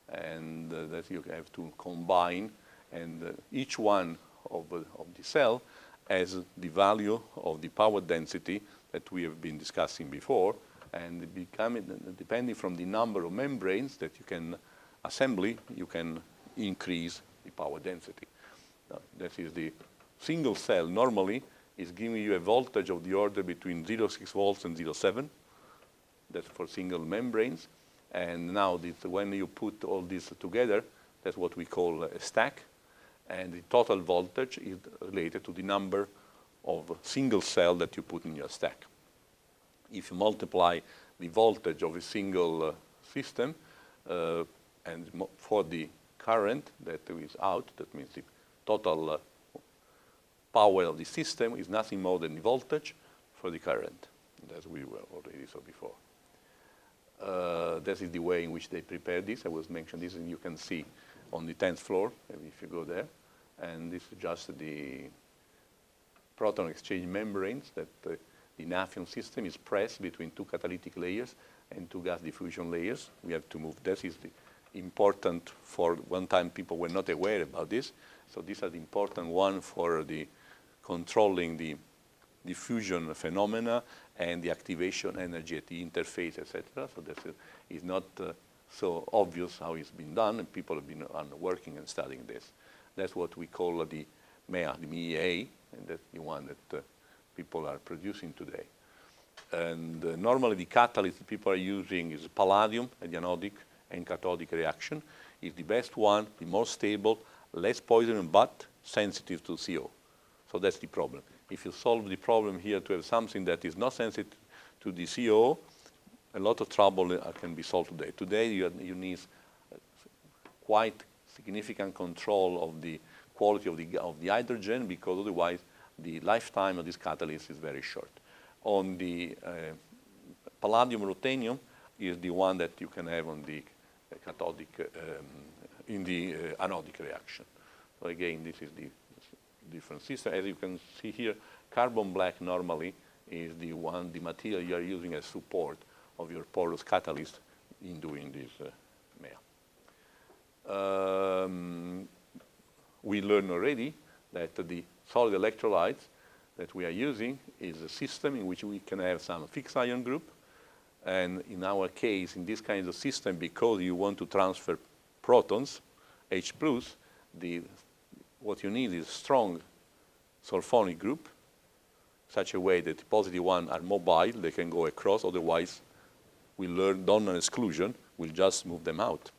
A: and that you have to combine, and each one of the cell has the value of the power density that we have been discussing before, and depending from the number of membranes that you can assemble, you can increase the power density. Now, that is the single cell normally is giving you a voltage of the order between 0.6 volts and 0.7. That's for single membranes. And now when you put all this together, that's what we call a stack. And the total voltage is related to the number of a single cell that you put in your stack. If you multiply the voltage of a single system and for the current that is out, that means the total power of the system is nothing more than the voltage for the current, as we were already saw before. This is the way in which they prepare this. I was mentioning this, and you can see on the 10th floor, if you go there. And this is just the proton exchange membranes that the Nafion system is pressed between two catalytic layers and two gas diffusion layers. We have to move. This is important for one time people were not aware about this. So these are the important one for the controlling the diffusion phenomena and the activation energy at the interface, etc. So this is not so obvious how it's been done, and people have been working and studying this. That's what we call the MEA, the MEA, and that's the one that people are producing today. And normally the catalyst people are using is palladium, a anodic and cathodic reaction. It's the best one, the most stable, less poisonous, but sensitive to CO. So that's the problem. If you solve the problem here to have something that is not sensitive to the CO, a lot of trouble can be solved today. Today you need quite significant control of the quality of the hydrogen, because otherwise the lifetime of this catalyst is very short. On the palladium ruthenium is the one that you can have on the cathodic, in the anodic reaction. So again, this is the different system. As you can see here, carbon black normally is the material you are using as support of your porous catalyst in doing this MEA. We learned already that the solid electrolytes that we are using is a system in which we can have some fixed ion group. And in our case, in this kind of system, because you want to transfer protons, H+, what you need is a strong sulfonic group, such a way that the positive ones are mobile, they can go across, otherwise we learn Donner exclusion, we'll just move them out.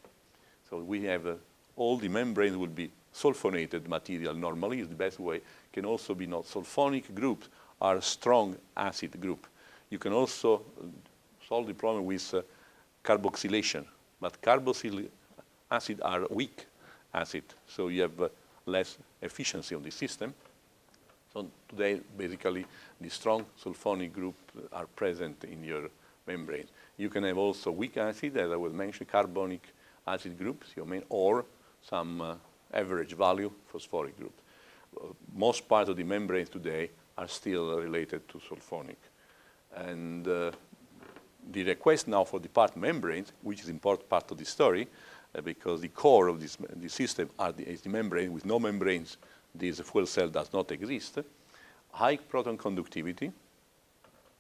A: So we have all the membranes will be sulfonated material normally, is the best way. Can also be not sulfonic groups are strong acid group. You can also solve the problem with carboxylation, but carboxylic acid are weak acid, so you have less efficiency of the system. So today, basically, the strong sulfonic group are present in your membrane. You can have also weak acid, as I was mentioning, carbonic acid groups, or some average value phosphoric group. Most part of the membranes today are still related to sulfonic. And the request now for the part membranes, which is important part of the story, because the core of this system is the membrane. With no membranes, this fuel cell does not exist. High proton conductivity,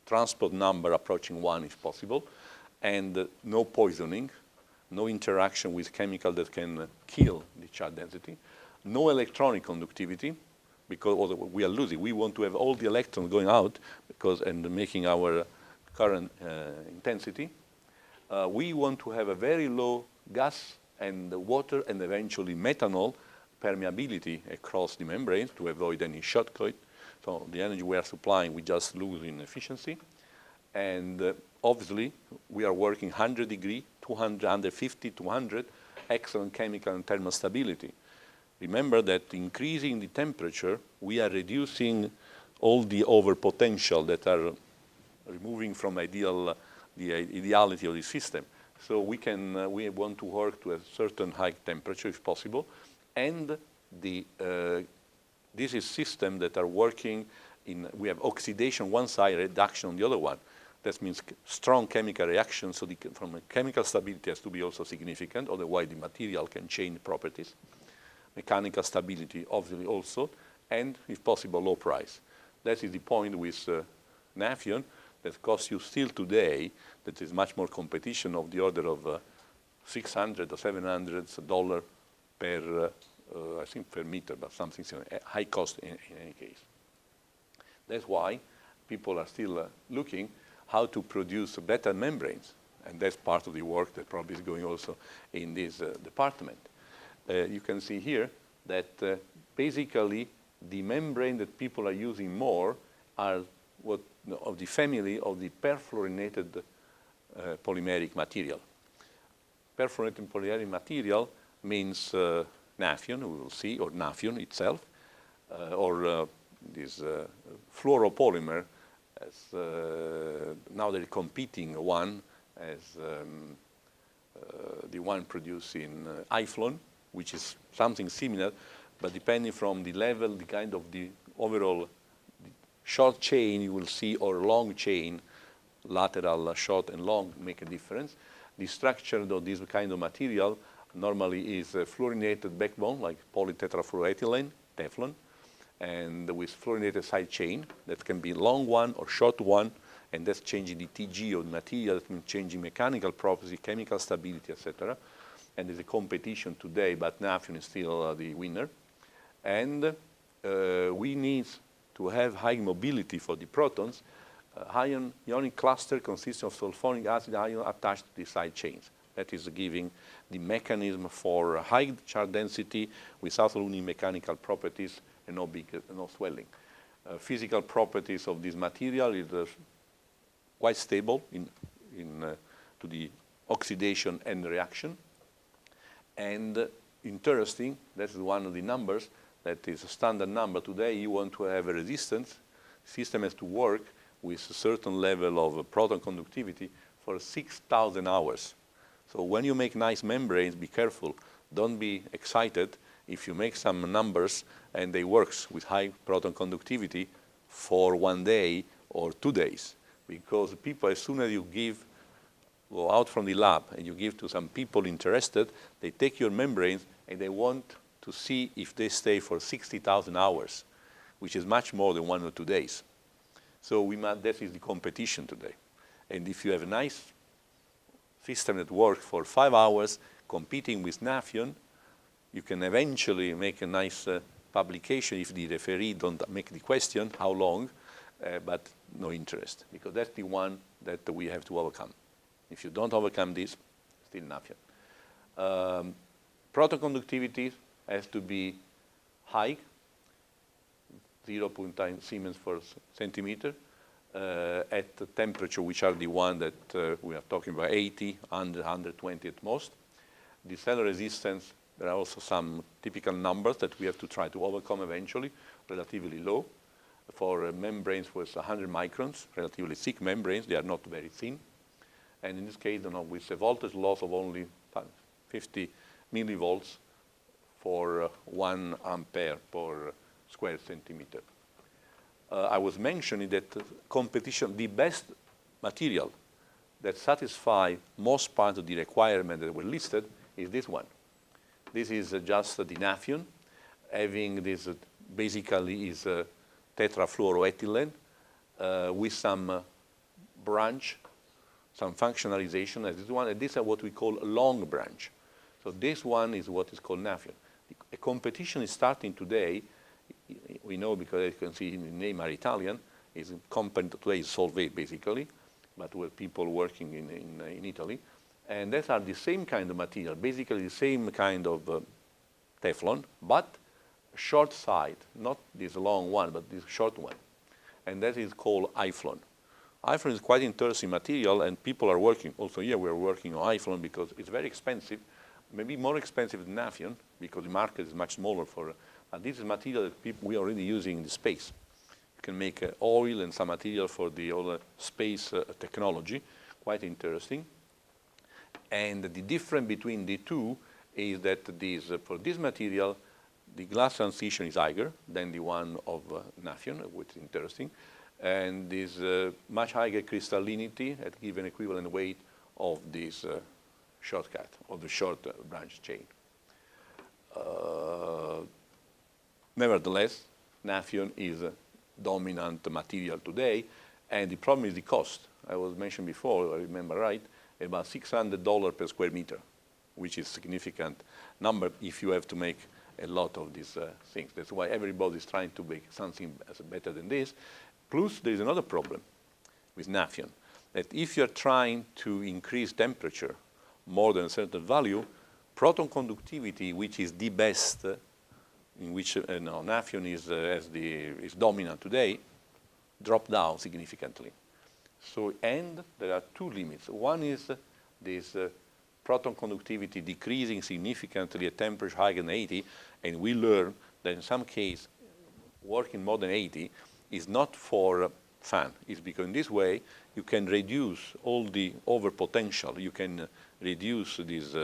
A: transport number approaching 1 if possible, and no poisoning, no interaction with chemical that can kill the charge density, no electronic conductivity, because we are losing. We want to have all the electrons going out and making our current intensity. We want to have a very low gas and water and eventually methanol permeability across the membrane to avoid any shortcut. So the energy we are supplying, we just lose in efficiency. And obviously, we are working 100 degree, 200, 150, 200, excellent chemical and thermal stability. Remember that increasing the temperature, we are reducing all the overpotential that are removing from the ideality of the system. So we want to work to a certain high temperature if possible, and this is systems that are working we have oxidation one side, reduction on the other one. That means strong chemical reaction, so from a chemical stability has to be also significant, otherwise the material can change properties. Mechanical stability obviously also, and if possible low price. That is the point with Nafion, that costs you still today, that is much more competition of the order of $600 or $700 per, I think per meter, but something high cost in any case. That's why people are still looking how to produce better membranes, and that's part of the work that probably is going also in this department. You can see here that basically the membrane that people are using more are of the family of the perfluorinated polymeric material. Perfluorinated polymeric material means naphthalene, we will see, or naphthalene itself, or this fluoropolymer, as now they're competing one as the one produced in HYFLON, which is something similar, but depending from the level, the kind of the overall short chain you will see, or long chain, lateral, short and long make a difference. The structure of this kind of material normally is a fluorinated backbone, like polytetrafluoroethylene, Teflon, and with fluorinated side chain that can be long one or short one, and that's changing the TG of the material, that means changing mechanical properties, chemical stability, etc. And there's a competition today, but naphthalene is still the winner. And we need to have high mobility for the protons. Ionic cluster consists of sulfonic acid ion attached to the side chains. That is giving the mechanism for high charge density without losing mechanical properties and no swelling. Physical properties of this material is quite stable to the oxidation and reaction. And interesting, that's one of the numbers, that is a standard number. Today you want to have a resistance. System has to work with a certain level of proton conductivity for 6,000 hours. So when you make nice membranes, be careful. Don't be excited if you make some numbers and they work with high proton conductivity for 1 day or 2 days. Because people, as soon as you go out from the lab and you give to some people interested, they take your membranes and they want to see if they stay for 60,000 hours, which is much more than 1 or 2 days. So that is the competition today. And if you have a nice system that works for 5 hours competing with naphthalene, you can eventually make a nice publication if the referee don't make the question, how long, but no interest, because that's the one that we have to overcome. If you don't overcome this, still naphthalene. Proton conductivity has to be high, 0.9 Siemens per centimeter, at the temperature, which are the one that we are talking about, 80, 100, 120 at most. The cell resistance, there are also some typical numbers that we have to try to overcome eventually, relatively low. For membranes with 100 microns, relatively thick membranes, they are not very thin. And in this case, with a voltage loss of only 50 millivolts for 1 ampere per square centimeter. I was mentioning that competition, the best material that satisfies most part of the requirements that were listed is this one. This is just the naphthalene, having this basically is tetrafluoroethylene with some branch, some functionalization as this one, and these are what we call a long branch. So this one is what is called naphthalene. A competition is starting today. We know because as you can see in the name are Italian, is a company today is Solvay basically, but with people working in Italy. And that are the same kind of material, basically the same kind of Teflon, but short side, not this long one, but this short one. And that is called HYFLON. HYFLON is quite interesting material, and people are working, also here we're working on HYFLON because it's very expensive, maybe more expensive than naphthalene, because the market is much smaller for, this is material that we are already using in the space. You can make oil and some material for the whole space technology, quite interesting. And the difference between the two is that for this material, the glass transition is higher than the one of naphthalene, which is interesting, and is much higher crystallinity at given equivalent weight of this shortcut, of the short branch chain. Nevertheless, naphthalene is a dominant material today, and the problem is the cost. I was mentioned before, I remember right, about $600 per square meter, which is a significant number if you have to make a lot of these things. That's why everybody is trying to make something better than this. Plus, there is another problem with naphthalene, that if you're trying to increase temperature more than a certain value, proton conductivity, which is the best in which Nafion is dominant today, drop down significantly. So, and there are two limits. One is this proton conductivity decreasing significantly at temperature higher than 80, and we learn that in some case, working more than 80 is not for fun. It's because in this way, you can reduce all the overpotential. You can reduce this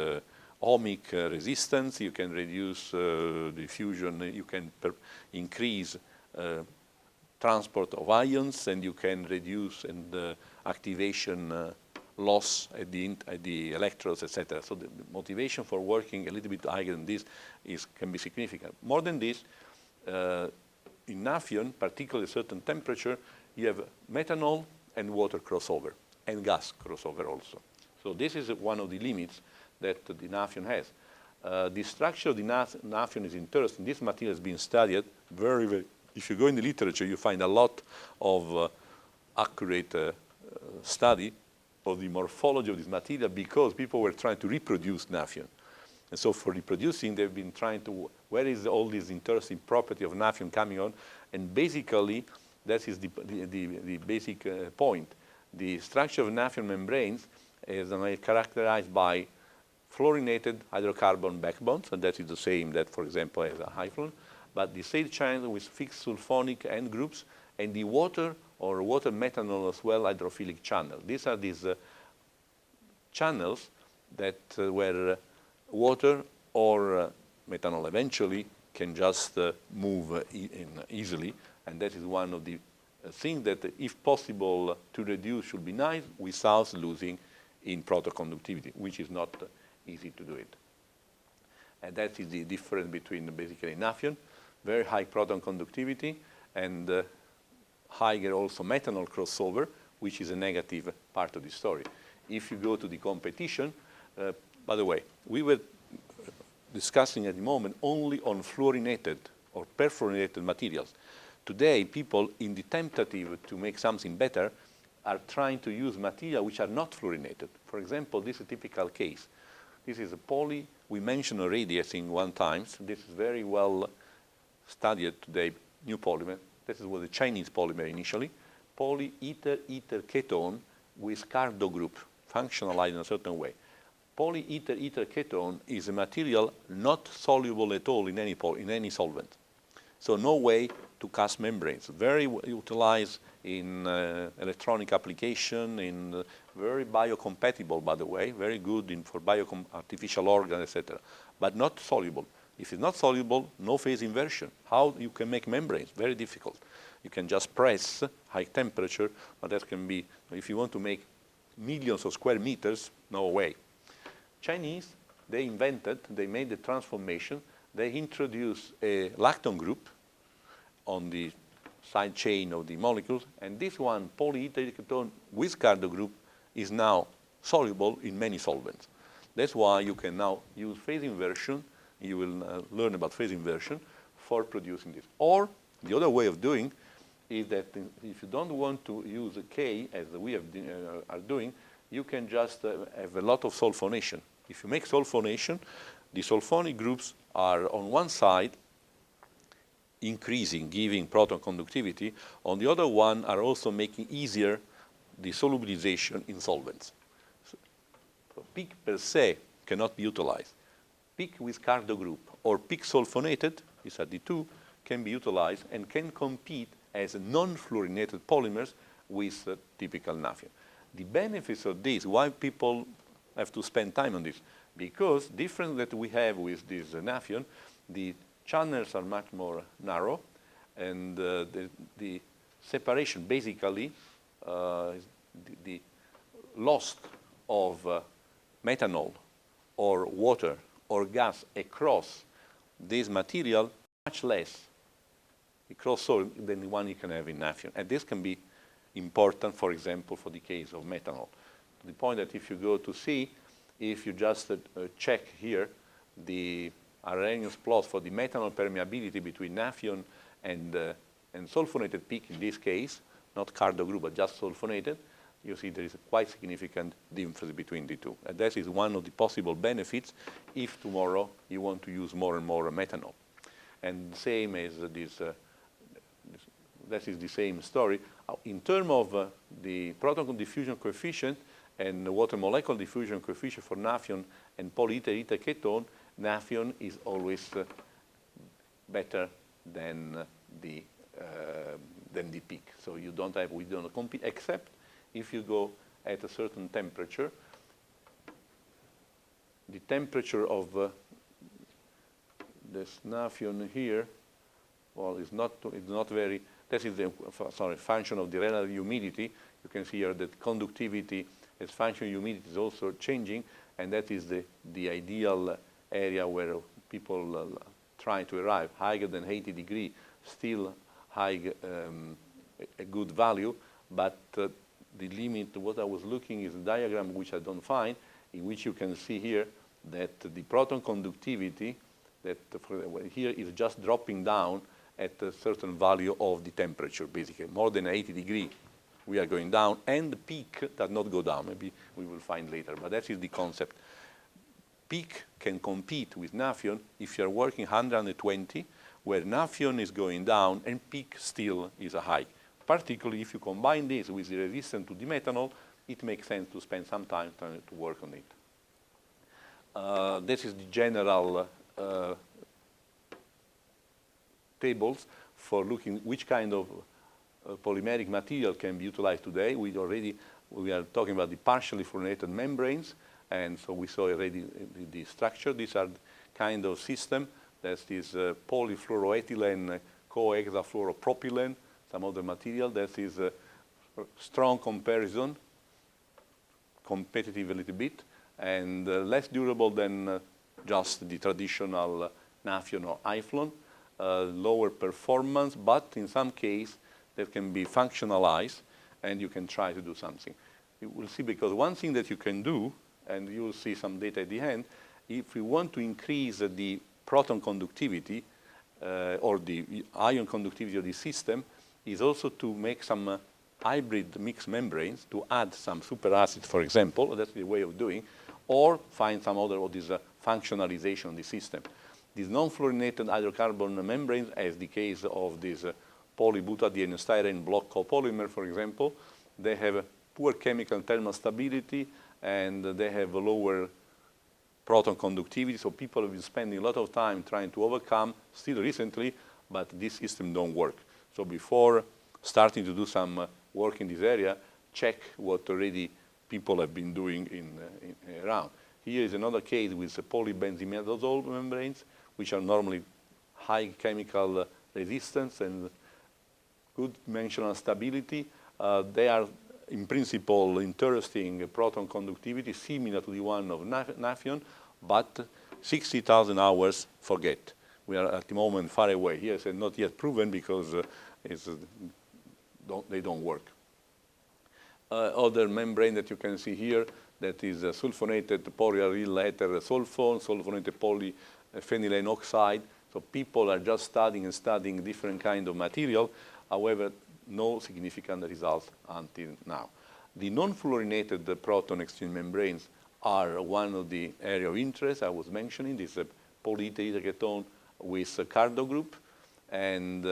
A: ohmic resistance, you can reduce diffusion, you can increase transport of ions, and you can reduce activation loss at the electrodes, etc. So the motivation for working a little bit higher than this can be significant. More than this, in Nafion, particularly at a certain temperature, you have methanol and water crossover, and gas crossover also. So this is one of the limits that the Nafion has. The structure of the Nafion is interesting. This material has been studied very, very. If you go in the literature, you find a lot of accurate study of the morphology of this material because people were trying to reproduce Nafion. And so for reproducing, they've been trying to, where is all this interesting property of Nafion coming on? And basically, that is the basic point. The structure of Nafion membranes is characterized by fluorinated hydrocarbon backbones, and that is the same that, for example, as a high fluorine, but the side channel with fixed sulfonic end groups, and the water or water methanol as well hydrophilic channel. These are these channels that where water or methanol eventually can just move easily, and that is one of the things that, if possible to reduce, should be nice without losing in proton conductivity, which is not easy to do it. And that is the difference between basically Nafion, very high proton conductivity, and higher also methanol crossover, which is a negative part of the story. If you go to the competition, by the way, we were discussing at the moment only on fluorinated or perfluorinated materials. Today, people, in the tentative to make something better, are trying to use material which are not fluorinated. For example, this is a typical case. This is a poly, we mentioned already, I think, one time. So this is very well studied today, new polymer. This was a Chinese polymer initially. Polyether-ether ketone with cardo group, functionalized in a certain way. Polyether-ether ketone is a material not soluble at all in any solvent. So no way to cast membranes. Very utilized in electronic application, in very biocompatible, by the way, very good for artificial organs, etc. But not soluble. If it's not soluble, no phase inversion. How you can make membranes? Very difficult. You can just press high temperature, but that can be, if you want to make millions of square meters, no way. Chinese, they made the transformation. They introduced a lactone group on the side chain of the molecules, and this one, polyether ketone with cardo group, is now soluble in many solvents. That's why you can now use phase inversion. You will learn about phase inversion for producing this. Or the other way of doing is that if you don't want to use a K, as we are doing, you can just have a lot of sulfonation. If you make sulfonation, the sulfonic groups are on one side increasing, giving proton conductivity. On the other one are also making easier the solubilization in solvents. So peak per se cannot be utilized. Peak with cardo group or peak sulfonated, these are the two, can be utilized and can compete as non-fluorinated polymers with typical Nafion. The benefits of this, why people have to spend time on this, because different that we have with this Nafion, the channels are much more narrow, and the separation, basically, the loss of methanol or water or gas across this material much less crossover than the one you can have in Nafion. And this can be important, for example, for the case of methanol. To the point that if you go to see, if you just check here the Arrhenius plot for the methanol permeability between Nafion and sulfonated peak, in this case, not cardo group, but just sulfonated, you see there is a quite significant difference between the two. And that is one of the possible benefits if tomorrow you want to use more and more methanol. and same as that is the same story. In terms of the proton diffusion coefficient and water molecular diffusion coefficient for Nafion and polyether ketone, Nafion is always better than the peak. So we don't compete, except if you go at a certain temperature. The temperature of this Nafion here, well, it's not very. This is the function of the relative humidity. You can see here that conductivity as function of humidity is also changing, and that is the ideal area where people try to arrive. Higher than 80 degrees, still a good value, but the limit, what I was looking is a diagram which I don't find, in which you can see here that the proton conductivity, that here is just dropping down at a certain value of the temperature, basically. More than 80 degrees, we are going down, and the peak does not go down. Maybe we will find later, but that is the concept. Peak can compete with Nafion if you are working 120, where Nafion is going down and peak still is a high. Particularly if you combine this with the resistance to the methanol, it makes sense to spend some time trying to work on it. This is the general tables for looking which kind of polymeric material can be utilized today. We are talking about the partially fluorinated membranes, and so we saw already the structure. These are kind of system that is polyfluoroethylene cohexafluoropropylene, some other material that is a strong comparison, competitive a little bit, and less durable than just the traditional Nafion or Iflon. Lower performance, but in some case that can be functionalized, and you can try to do something. You will see, because one thing that you can do, and you will see some data at the end, if we want to increase the proton conductivity or the ion conductivity of the system, is also to make some hybrid mixed membranes, to add some superacid, for example. That's the way of doing, or find some other of this functionalization of the system. These non-fluorinated hydrocarbon membranes, as the case of this polybutadiene styrene block copolymer, for example, they have poor chemical and thermal stability, and they have a lower proton conductivity, so people have been spending a lot of time trying to overcome, still recently, but this system don't work. So before starting to do some work in this area, check what already people have been doing around. Here is another case with polybenzimidazole membranes, which are normally high chemical resistance and good dimensional stability. They are, in principle, interesting proton conductivity, similar to the one of Nafion, but 60,000 hours, forget. We are at the moment far away. Here it's not yet proven because they don't work. Other membrane that you can see here, that is sulfonated polyaryl ether sulfone, sulfonated polyphenylene oxide. So people are just studying different kind of material. However, no significant results until now. The non-fluorinated proton exchange membranes are one of the area of interest I was mentioning. This is a polyether ketone with a cardo group, and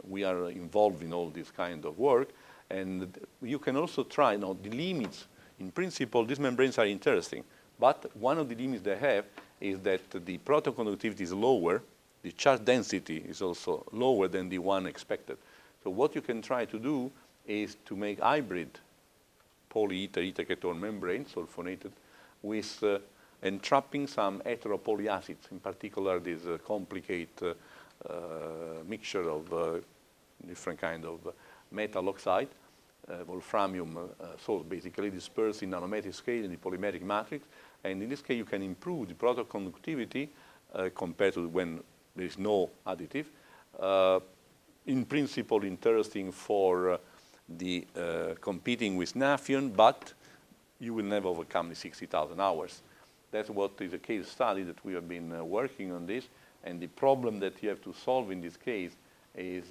A: we are involved in all this kind of work. And you can also try, the limits. In principle, these membranes are interesting, but one of the limits they have is that the proton conductivity is lower, the charge density is also lower than the one expected. So what you can try to do is to make hybrid polyether ketone membrane, sulfonated, with entrapping some heteropolyacids, in particular this complicated mixture of different kind of metal oxide, wolframium salt, basically dispersed in nanometric scale in the polymeric matrix. And in this case, you can improve the proton conductivity compared to when there is no additive. In principle, interesting for the competing with Nafion, but you will never overcome the 60,000 hours. That's what is a case study that we have been working on this. And the problem that you have to solve in this case is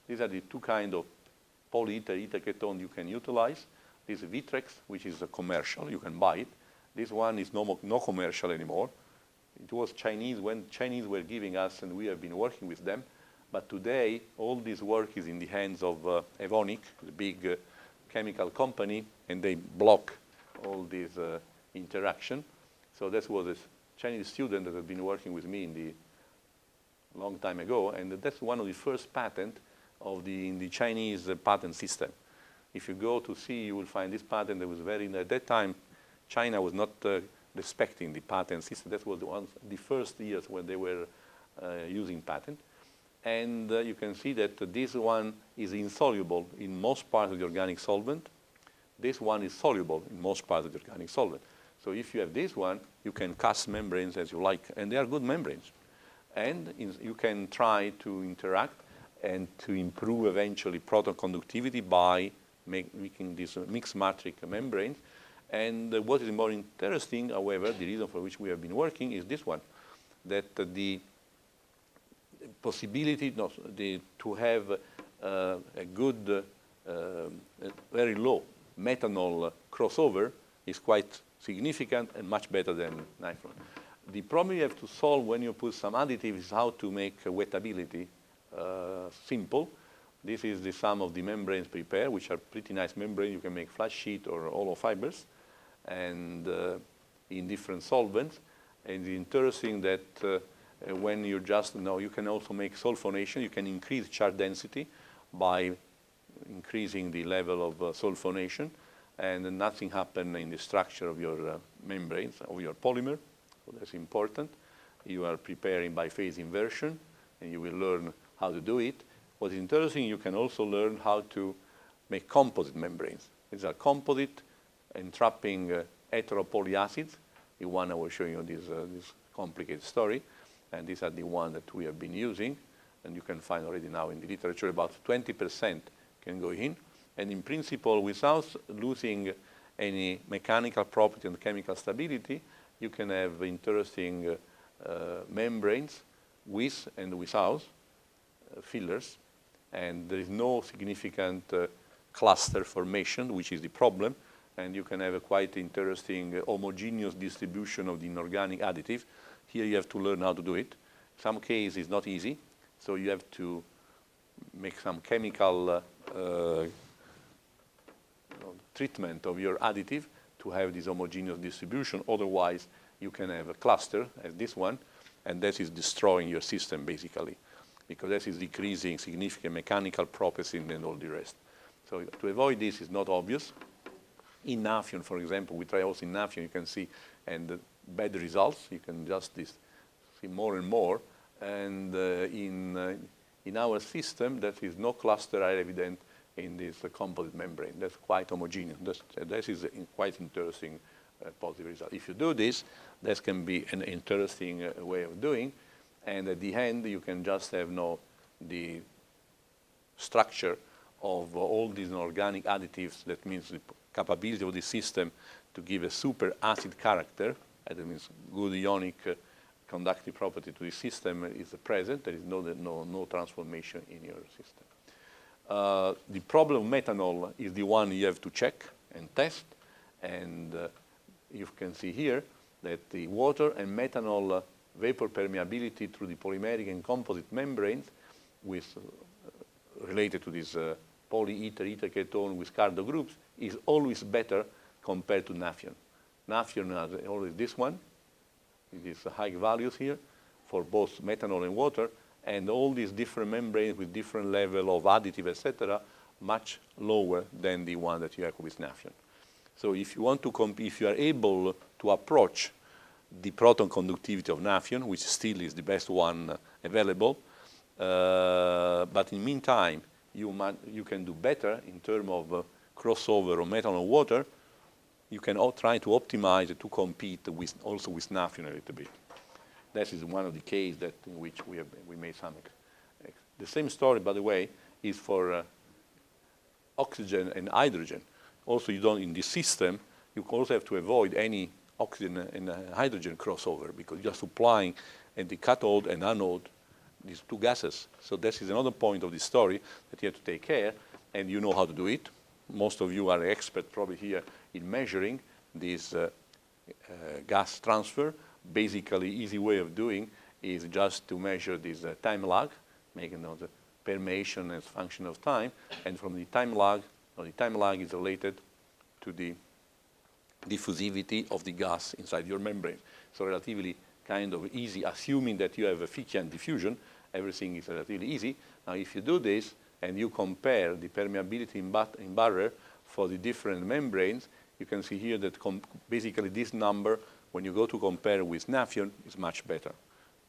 A: these are the two kind of polyether ketone you can utilize. This is Vitrex, which is a commercial, you can buy it. This one is no commercial anymore. It was Chinese when Chinese were giving us, and we have been working with them. But today, all this work is in the hands of Evonik, the big chemical company, and they block all this interaction. So that was a Chinese student that had been working with me in the long time ago, and that's one of the first patent in the Chinese patent system. If you go to see, you will find this patent that was at that time, China was not respecting the patent system. That was the first years when they were using patent. And you can see that this one is insoluble in most parts of the organic solvent. This one is soluble in most parts of the organic solvent. So if you have this one, you can cast membranes as you like, and they are good membranes. And you can try to interact and to improve eventually proton conductivity by making these mixed matrix membranes. And what is more interesting, however, the reason for which we have been working is this one, that the possibility to have a good, very low methanol crossover is quite significant and much better than nitron. The problem you have to solve when you put some additive is how to make wettability simple. This is the sum of the membranes prepared, which are pretty nice membranes. You can make flat sheet or hollow fibers, and in different solvents. And it's interesting that when you you can also make sulfonation. You can increase charge density by increasing the level of sulfonation, and nothing happens in the structure of your membranes, of your polymer. So that's important. You are preparing by phase inversion, and you will learn how to do it. What is interesting, you can also learn how to make composite membranes. These are composite entrapping heteropolyacids. The one I was showing you this complicated story, and these are the ones that we have been using, and you can find already now in the literature about 20% can go in, and in principle, without losing any mechanical property and chemical stability, you can have interesting membranes with and without fillers, and there is no significant cluster formation, which is the problem, and you can have a quite interesting homogeneous distribution of the inorganic additive. Here you have to learn how to do it. Some cases it's not easy, so you have to make some chemical treatment of your additive to have this homogeneous distribution. Otherwise, you can have a cluster as this one, and that is destroying your system basically, because that is decreasing significant mechanical properties and all the rest. So to avoid this is not obvious. In Nafion, for example, we try also in Nafion, you can see, and bad results. You can just see more and more. And in our system, there is no cluster are evident in this composite membrane. That's quite homogeneous. That is a quite interesting positive result. If you do this, that can be an interesting way of doing. And at the end, you can just have the structure of all these organic additives. That means the capability of the system to give a super acid character. That means good ionic conductive property to the system is present. There is no transformation in your system. The problem of methanol is the one you have to check and test. And you can see here that the water and methanol vapor permeability through the polymeric and composite membranes related to this polyether ether ketone with cardo groups is always better compared to Nafion. Nafion has always this one. It is high values here for both methanol and water, and all these different membranes with different level of additive, etc., much lower than the one that you have with Nafion. So if you want to if you are able to approach the proton conductivity of Nafion, which still is the best one available, but in the meantime, you can do better in terms of crossover of methanol and water. You can try to optimize it to compete also with Nafion a little bit. That is one of the cases in which we made some. The same story, by the way, is for oxygen and hydrogen. Also, you don't in this system. You also have to avoid any oxygen and hydrogen crossover because you're supplying at the cathode and anode these two gases. So this is another point of the story that you have to take care, and you know how to do it. Most of you are expert probably here in measuring this gas transfer, basically easy way of doing is just to measure this time lag, making the permeation as function of time, and from the time lag is related to the diffusivity of the gas inside your membrane. So relatively kind of easy, assuming that you have a Fickian diffusion, everything is relatively easy. Now if you do this and you compare the permeability in barrier for the different membranes, you can see here that basically this number, when you go to compare with Nafion, is much better.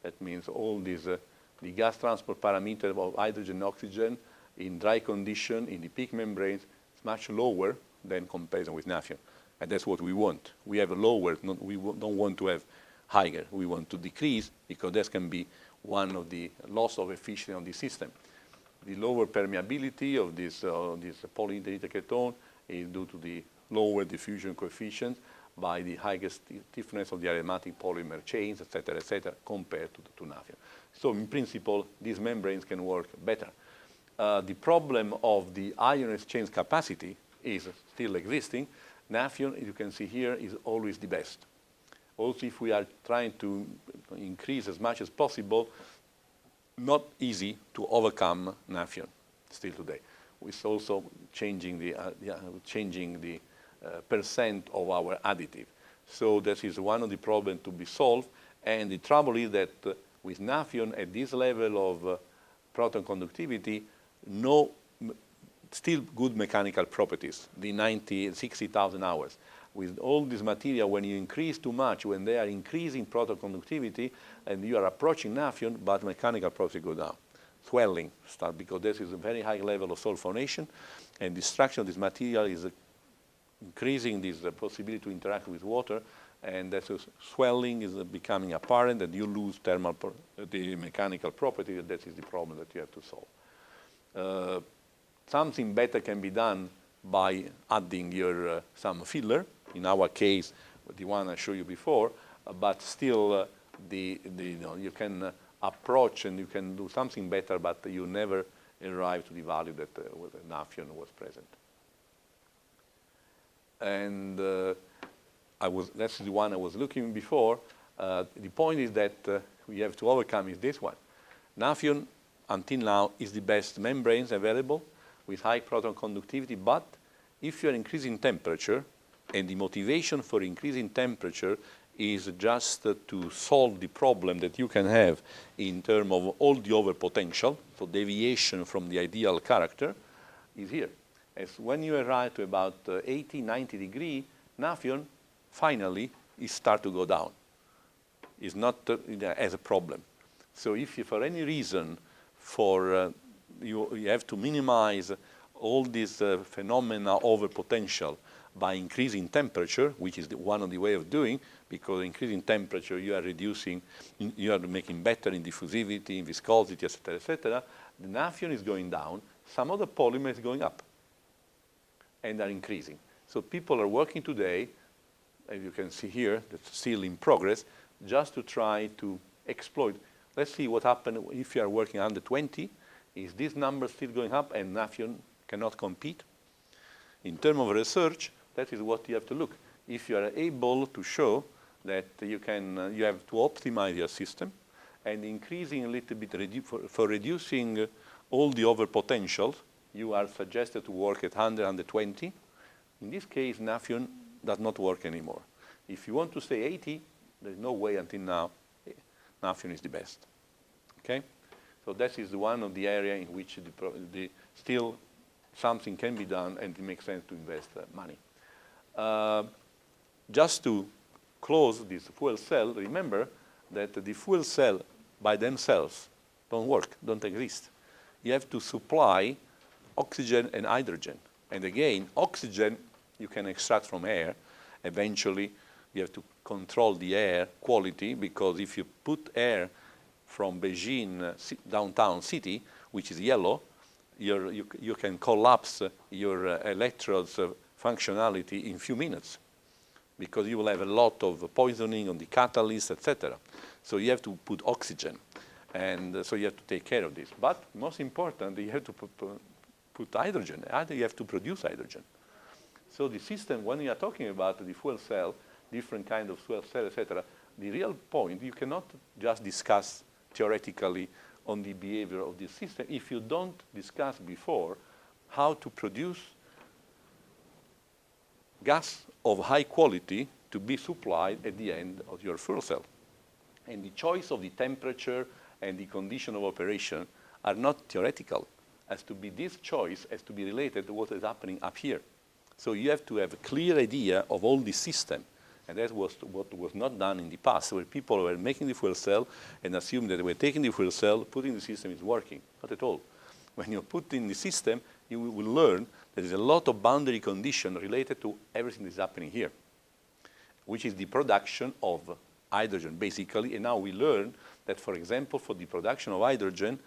A: That means all these, the gas transport parameter of hydrogen and oxygen in dry condition, in the peak membranes, is much lower than comparison with Nafion. And that's what we want. We have a lower, we don't want to have higher. We want to decrease, because that can be one of the loss of efficiency on the system. The lower permeability of this polyintermediate ketone is due to the lower diffusion coefficient by the highest stiffness of the aromatic polymer chains, et cetera, compared to Nafion. So in principle, these membranes can work better. The problem of the ion exchange capacity is still existing. Nafion, as you can see here, is always the best. Also, if we are trying to increase as much as possible, not easy to overcome Nafion still today. With also changing the percent of our additive. So that is one of the problems to be solved. And the trouble is that with Nafion at this level of proton conductivity, no still good mechanical properties, the 60,000 hours. With all this material, when you increase too much, when they are increasing proton conductivity, and you are approaching Nafion, but mechanical properties go down. Swelling starts, because this is a very high level of sulfonation, and destruction of this material is increasing this possibility to interact with water, and that swelling is becoming apparent, and you lose the mechanical property. That is the problem that you have to solve. Something better can be done by adding some filler. In our case, the one I showed you before, but still you can approach and you can do something better, but you never arrive to the value that Nafion was present. And that's the one I was looking before. The point is that we have to overcome is this one. Nafion, until now, is the best membranes available with high proton conductivity, but if you are increasing temperature, and the motivation for increasing temperature is just to solve the problem that you can have in terms of all the overpotential, so deviation from the ideal character, is here. As when you arrive to about 80, 90 degrees, Nafion finally start to go down. It's not as a problem. So if you, for any reason, you have to minimize all these phenomena over potential by increasing temperature, which is one of the way of doing, because increasing temperature you are reducing, you are making better in diffusivity, in viscosity, etc., etc. The Nafion is going down, some other polymer is going up and are increasing. So people are working today, as you can see here, that's still in progress, just to try to exploit. Let's see what happens if you are working under 20. Is this number still going up and Nafion cannot compete? In terms of research, that is what you have to look. If you are able to show that you have to optimize your system and increasing a little bit for reducing all the overpotentials, you are suggested to work at 100, 120. In this case, Nafion does not work anymore. If you want to say 80, there's no way until now Nafion is the best. Okay? So that is one of the areas in which still something can be done, and it makes sense to invest money. Just to close this fuel cell, remember that the fuel cell by themselves don't work, don't exist. You have to supply oxygen and hydrogen. And again, oxygen you can extract from air. Eventually, you have to control the air quality, because if you put air from Beijing downtown city, which is yellow, you can collapse your electrodes functionality in few minutes, because you will have a lot of poisoning on the catalyst, etc. So you have to put oxygen, and so you have to take care of this. But most important, you have to put hydrogen. You have to produce hydrogen. So the system, when you are talking about the fuel cell, different kind of fuel cell, etc., the real point, you cannot just discuss theoretically on the behavior of this system if you don't discuss before how to produce gas of high quality to be supplied at the end of your fuel cell. And the choice of the temperature and the condition of operation are not theoretical. This choice has to be related to what is happening up here. So you have to have a clear idea of all the system. And that was what was not done in the past, where people were making the fuel cell and assumed that they were taking the fuel cell, putting the system is working. Not at all. When you put in the system, you will learn that there's a lot of boundary conditions related to everything that's happening here, which is the production of hydrogen, basically. And now we learn that, for example, for the production of hydrogen,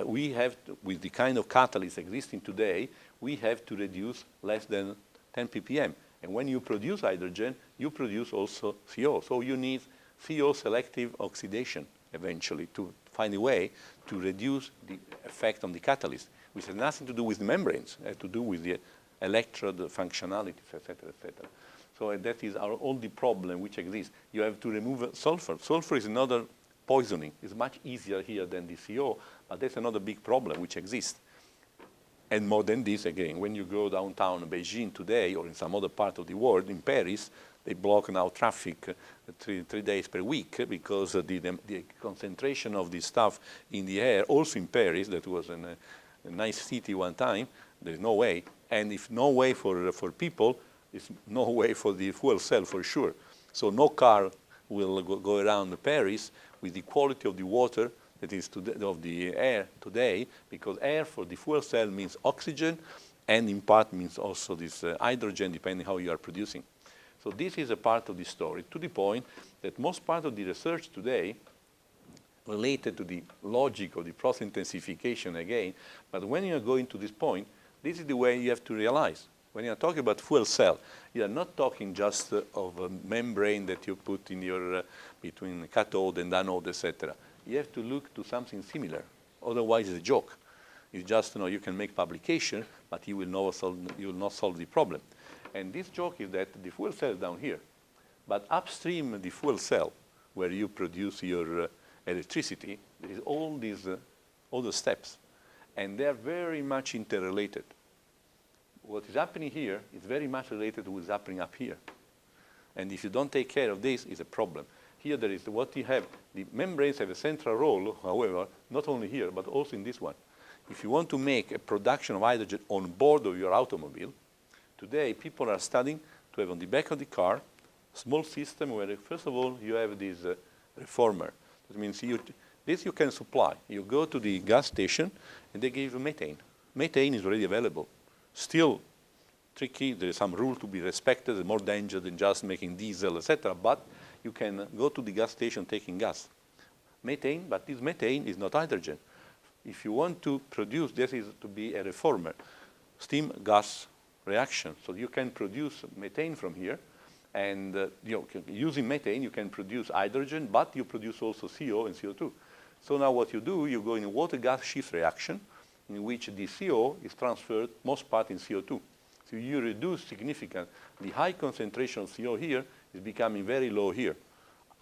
A: we have to, with the kind of catalyst existing today, we have to reduce less than 10 ppm. And when you produce hydrogen, you produce also CO. So you need CO selective oxidation eventually to find a way to reduce the effect on the catalyst, which has nothing to do with the membranes, it has to do with the electrode functionalities, etc., etc. So that is all the problem which exists. You have to remove sulfur. Sulfur is another poisoning. It's much easier here than the CO, but that's another big problem which exists. And more than this, again, when you go downtown Beijing today or in some other part of the world, in Paris, they block now traffic three days per week because the concentration of this stuff in the air, also in Paris, that was a nice city one time, there's no way. And if no way for people, there's no way for the fuel cell for sure. So no car will go around Paris with the quality of the water that is of the air today, because air for the fuel cell means oxygen, and in part means also this hydrogen, depending how you are producing. So this is a part of the story, to the point that most part of the research today related to the logic of the process intensification again, but when you are going to this point, this is the way you have to realize. When you are talking about fuel cell, you are not talking just of a membrane that you put in your, between cathode and anode, etc. You have to look to something similar. Otherwise, it's a joke. It's just, you can make publication, but you will not solve the problem. And this joke is that the fuel cell is down here. But upstream the fuel cell, where you produce your electricity, there is all these other steps. And they are very much interrelated. What is happening here is very much related to what is happening up here. And if you don't take care of this, it's a problem. Here there is what you have. The membranes have a central role, however, not only here, but also in this one. If you want to make a production of hydrogen on board of your automobile, today people are studying to have on the back of the car a small system where, first of all, you have this reformer. That means this you can supply. You go to the gas station and they give you methane. Methane is already available. Still tricky, there is some rule to be respected, it's more danger than just making diesel, etc. But you can go to the gas station taking gas. Methane, but this methane is not hydrogen. If you want to produce, this is to be a reformer, steam gas reaction. So you can produce methane from here, and using methane, you can produce hydrogen, but you produce also CO and CO2. So now what you do, you go in a water gas shift reaction, in which the CO is transferred most part in CO2. So you reduce significantly. The high concentration of CO here is becoming very low here.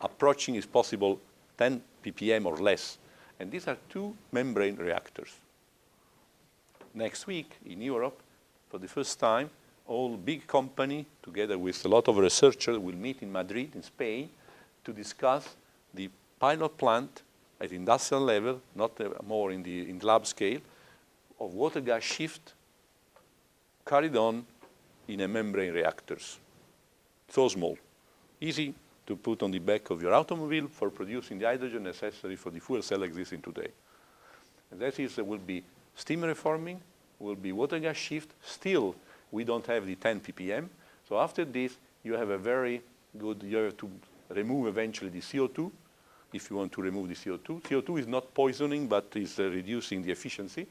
A: Approaching is possible 10 ppm or less. And these are two membrane reactors. Next week in Europe, for the first time, all big company, together with a lot of researchers, will meet in Madrid, in Spain, to discuss the pilot plant at industrial level, not more in the lab scale, of water gas shift carried on in a membrane reactors. So small, easy to put on the back of your automobile for producing the hydrogen necessary for the fuel cell existing today. And that is, will be steam reforming, will be water gas shift. Still, we don't have the 10 ppm. So after this, you have a very good, you have to remove eventually the CO2, if you want to remove the CO2. CO2 is not poisoning, but is reducing the efficiency.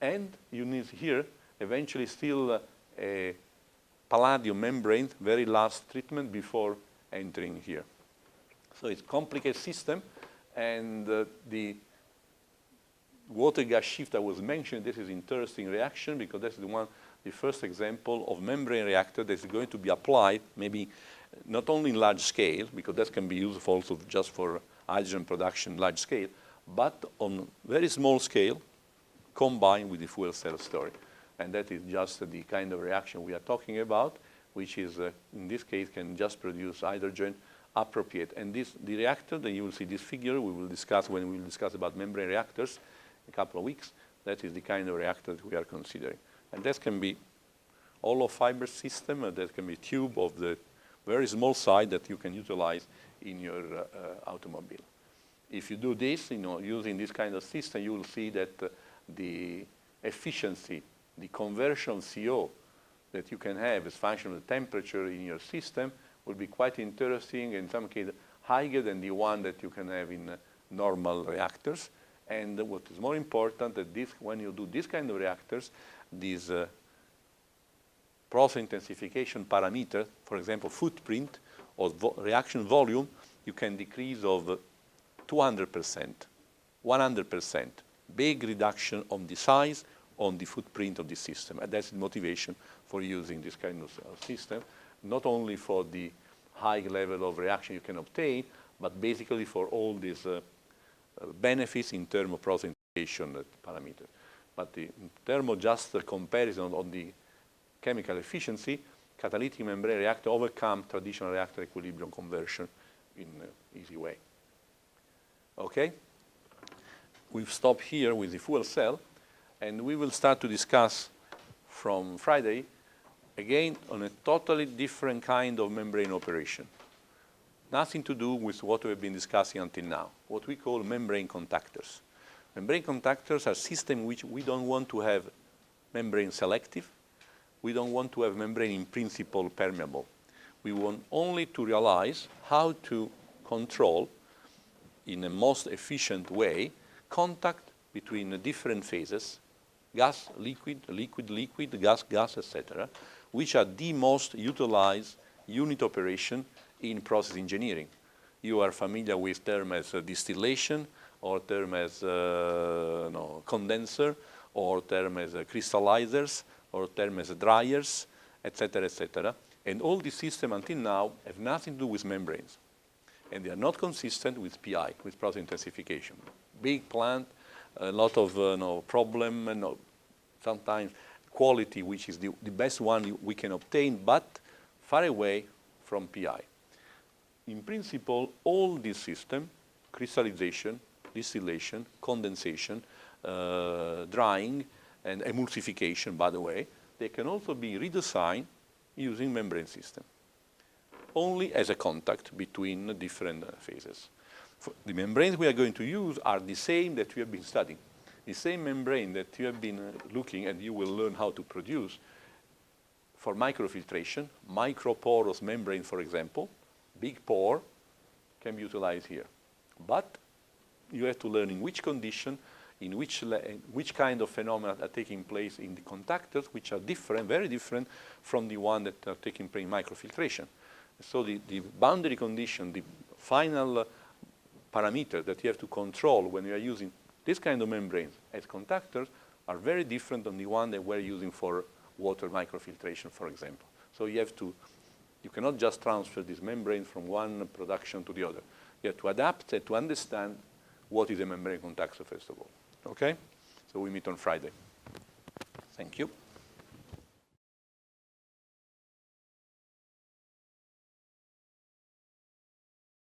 A: And you need here eventually still a palladium membrane, very last treatment before entering here. So it's a complicated system, and the water gas shift I was mentioning, this is interesting reaction because that's the first example of membrane reactor that's going to be applied maybe not only in large scale, because that can be used also just for hydrogen production large scale, but on very small scale combined with the fuel cell story. And that is just the kind of reaction we are talking about, which is, in this case, can just produce hydrogen appropriate. And the reactor, then you will see this figure we will discuss when we will discuss about membrane reactors in a couple of weeks. That is the kind of reactor that we are considering. And that can be hollow fiber system, and that can be tube of the very small size that you can utilize in your automobile. If you do this, using this kind of system, you will see that the efficiency, the conversion CO that you can have as function of the temperature in your system will be quite interesting, in some cases higher than the one that you can have in normal reactors. And what is more important, that when you do this kind of reactors, these process intensification parameter, for example, footprint or reaction volume, you can decrease of 200%, 100%. Big reduction on the size, on the footprint of the system. And that's the motivation for using this kind of system, not only for the high level of reaction you can obtain, but basically for all these benefits in terms of process intensification parameter. But in terms of just the comparison on the chemical efficiency, catalytic membrane reactor overcome traditional reactor equilibrium conversion in an easy way. Okay? We've stopped here with the fuel cell, and we will start to discuss from Friday, again, on a totally different kind of membrane operation. Nothing to do with what we have been discussing until now, what we call membrane contactors. Membrane contactors are systems which we don't want to have membrane selective. We don't want to have membrane in principle permeable. We want only to realize how to control in a most efficient way contact between the different phases, gas, liquid, liquid, liquid, gas, gas, etc., which are the most utilized unit operation in process engineering. You are familiar with terms as distillation, or term as condenser, or term as crystallizers, or term as dryers, etc., etc. And all these systems until now have nothing to do with membranes. And they are not consistent with PI, with process intensification. Big plant, a lot of problem, and sometimes quality, which is the best one we can obtain, but far away from PI. In principle, all these systems, crystallization, distillation, condensation, drying, and emulsification, by the way, they can also be redesigned using membrane system, only as a contact between different phases. The membranes we are going to use are the same that we have been studying. The same membrane that you have been looking and you will learn how to produce for microfiltration, microporous membrane, for example, big pore can be utilized here. But you have to learn in which condition, in which kind of phenomena are taking place in the contactors, which are different, very different from the one that are taking place in microfiltration. So the boundary condition, the final parameter that you have to control when you are using this kind of membranes as contactors are very different than the one that we're using for water microfiltration, for example. So you cannot just transfer this membrane from one production to the other. You have to adapt and to understand what is a membrane contactor, first of all. Okay? So we meet on Friday. Thank you.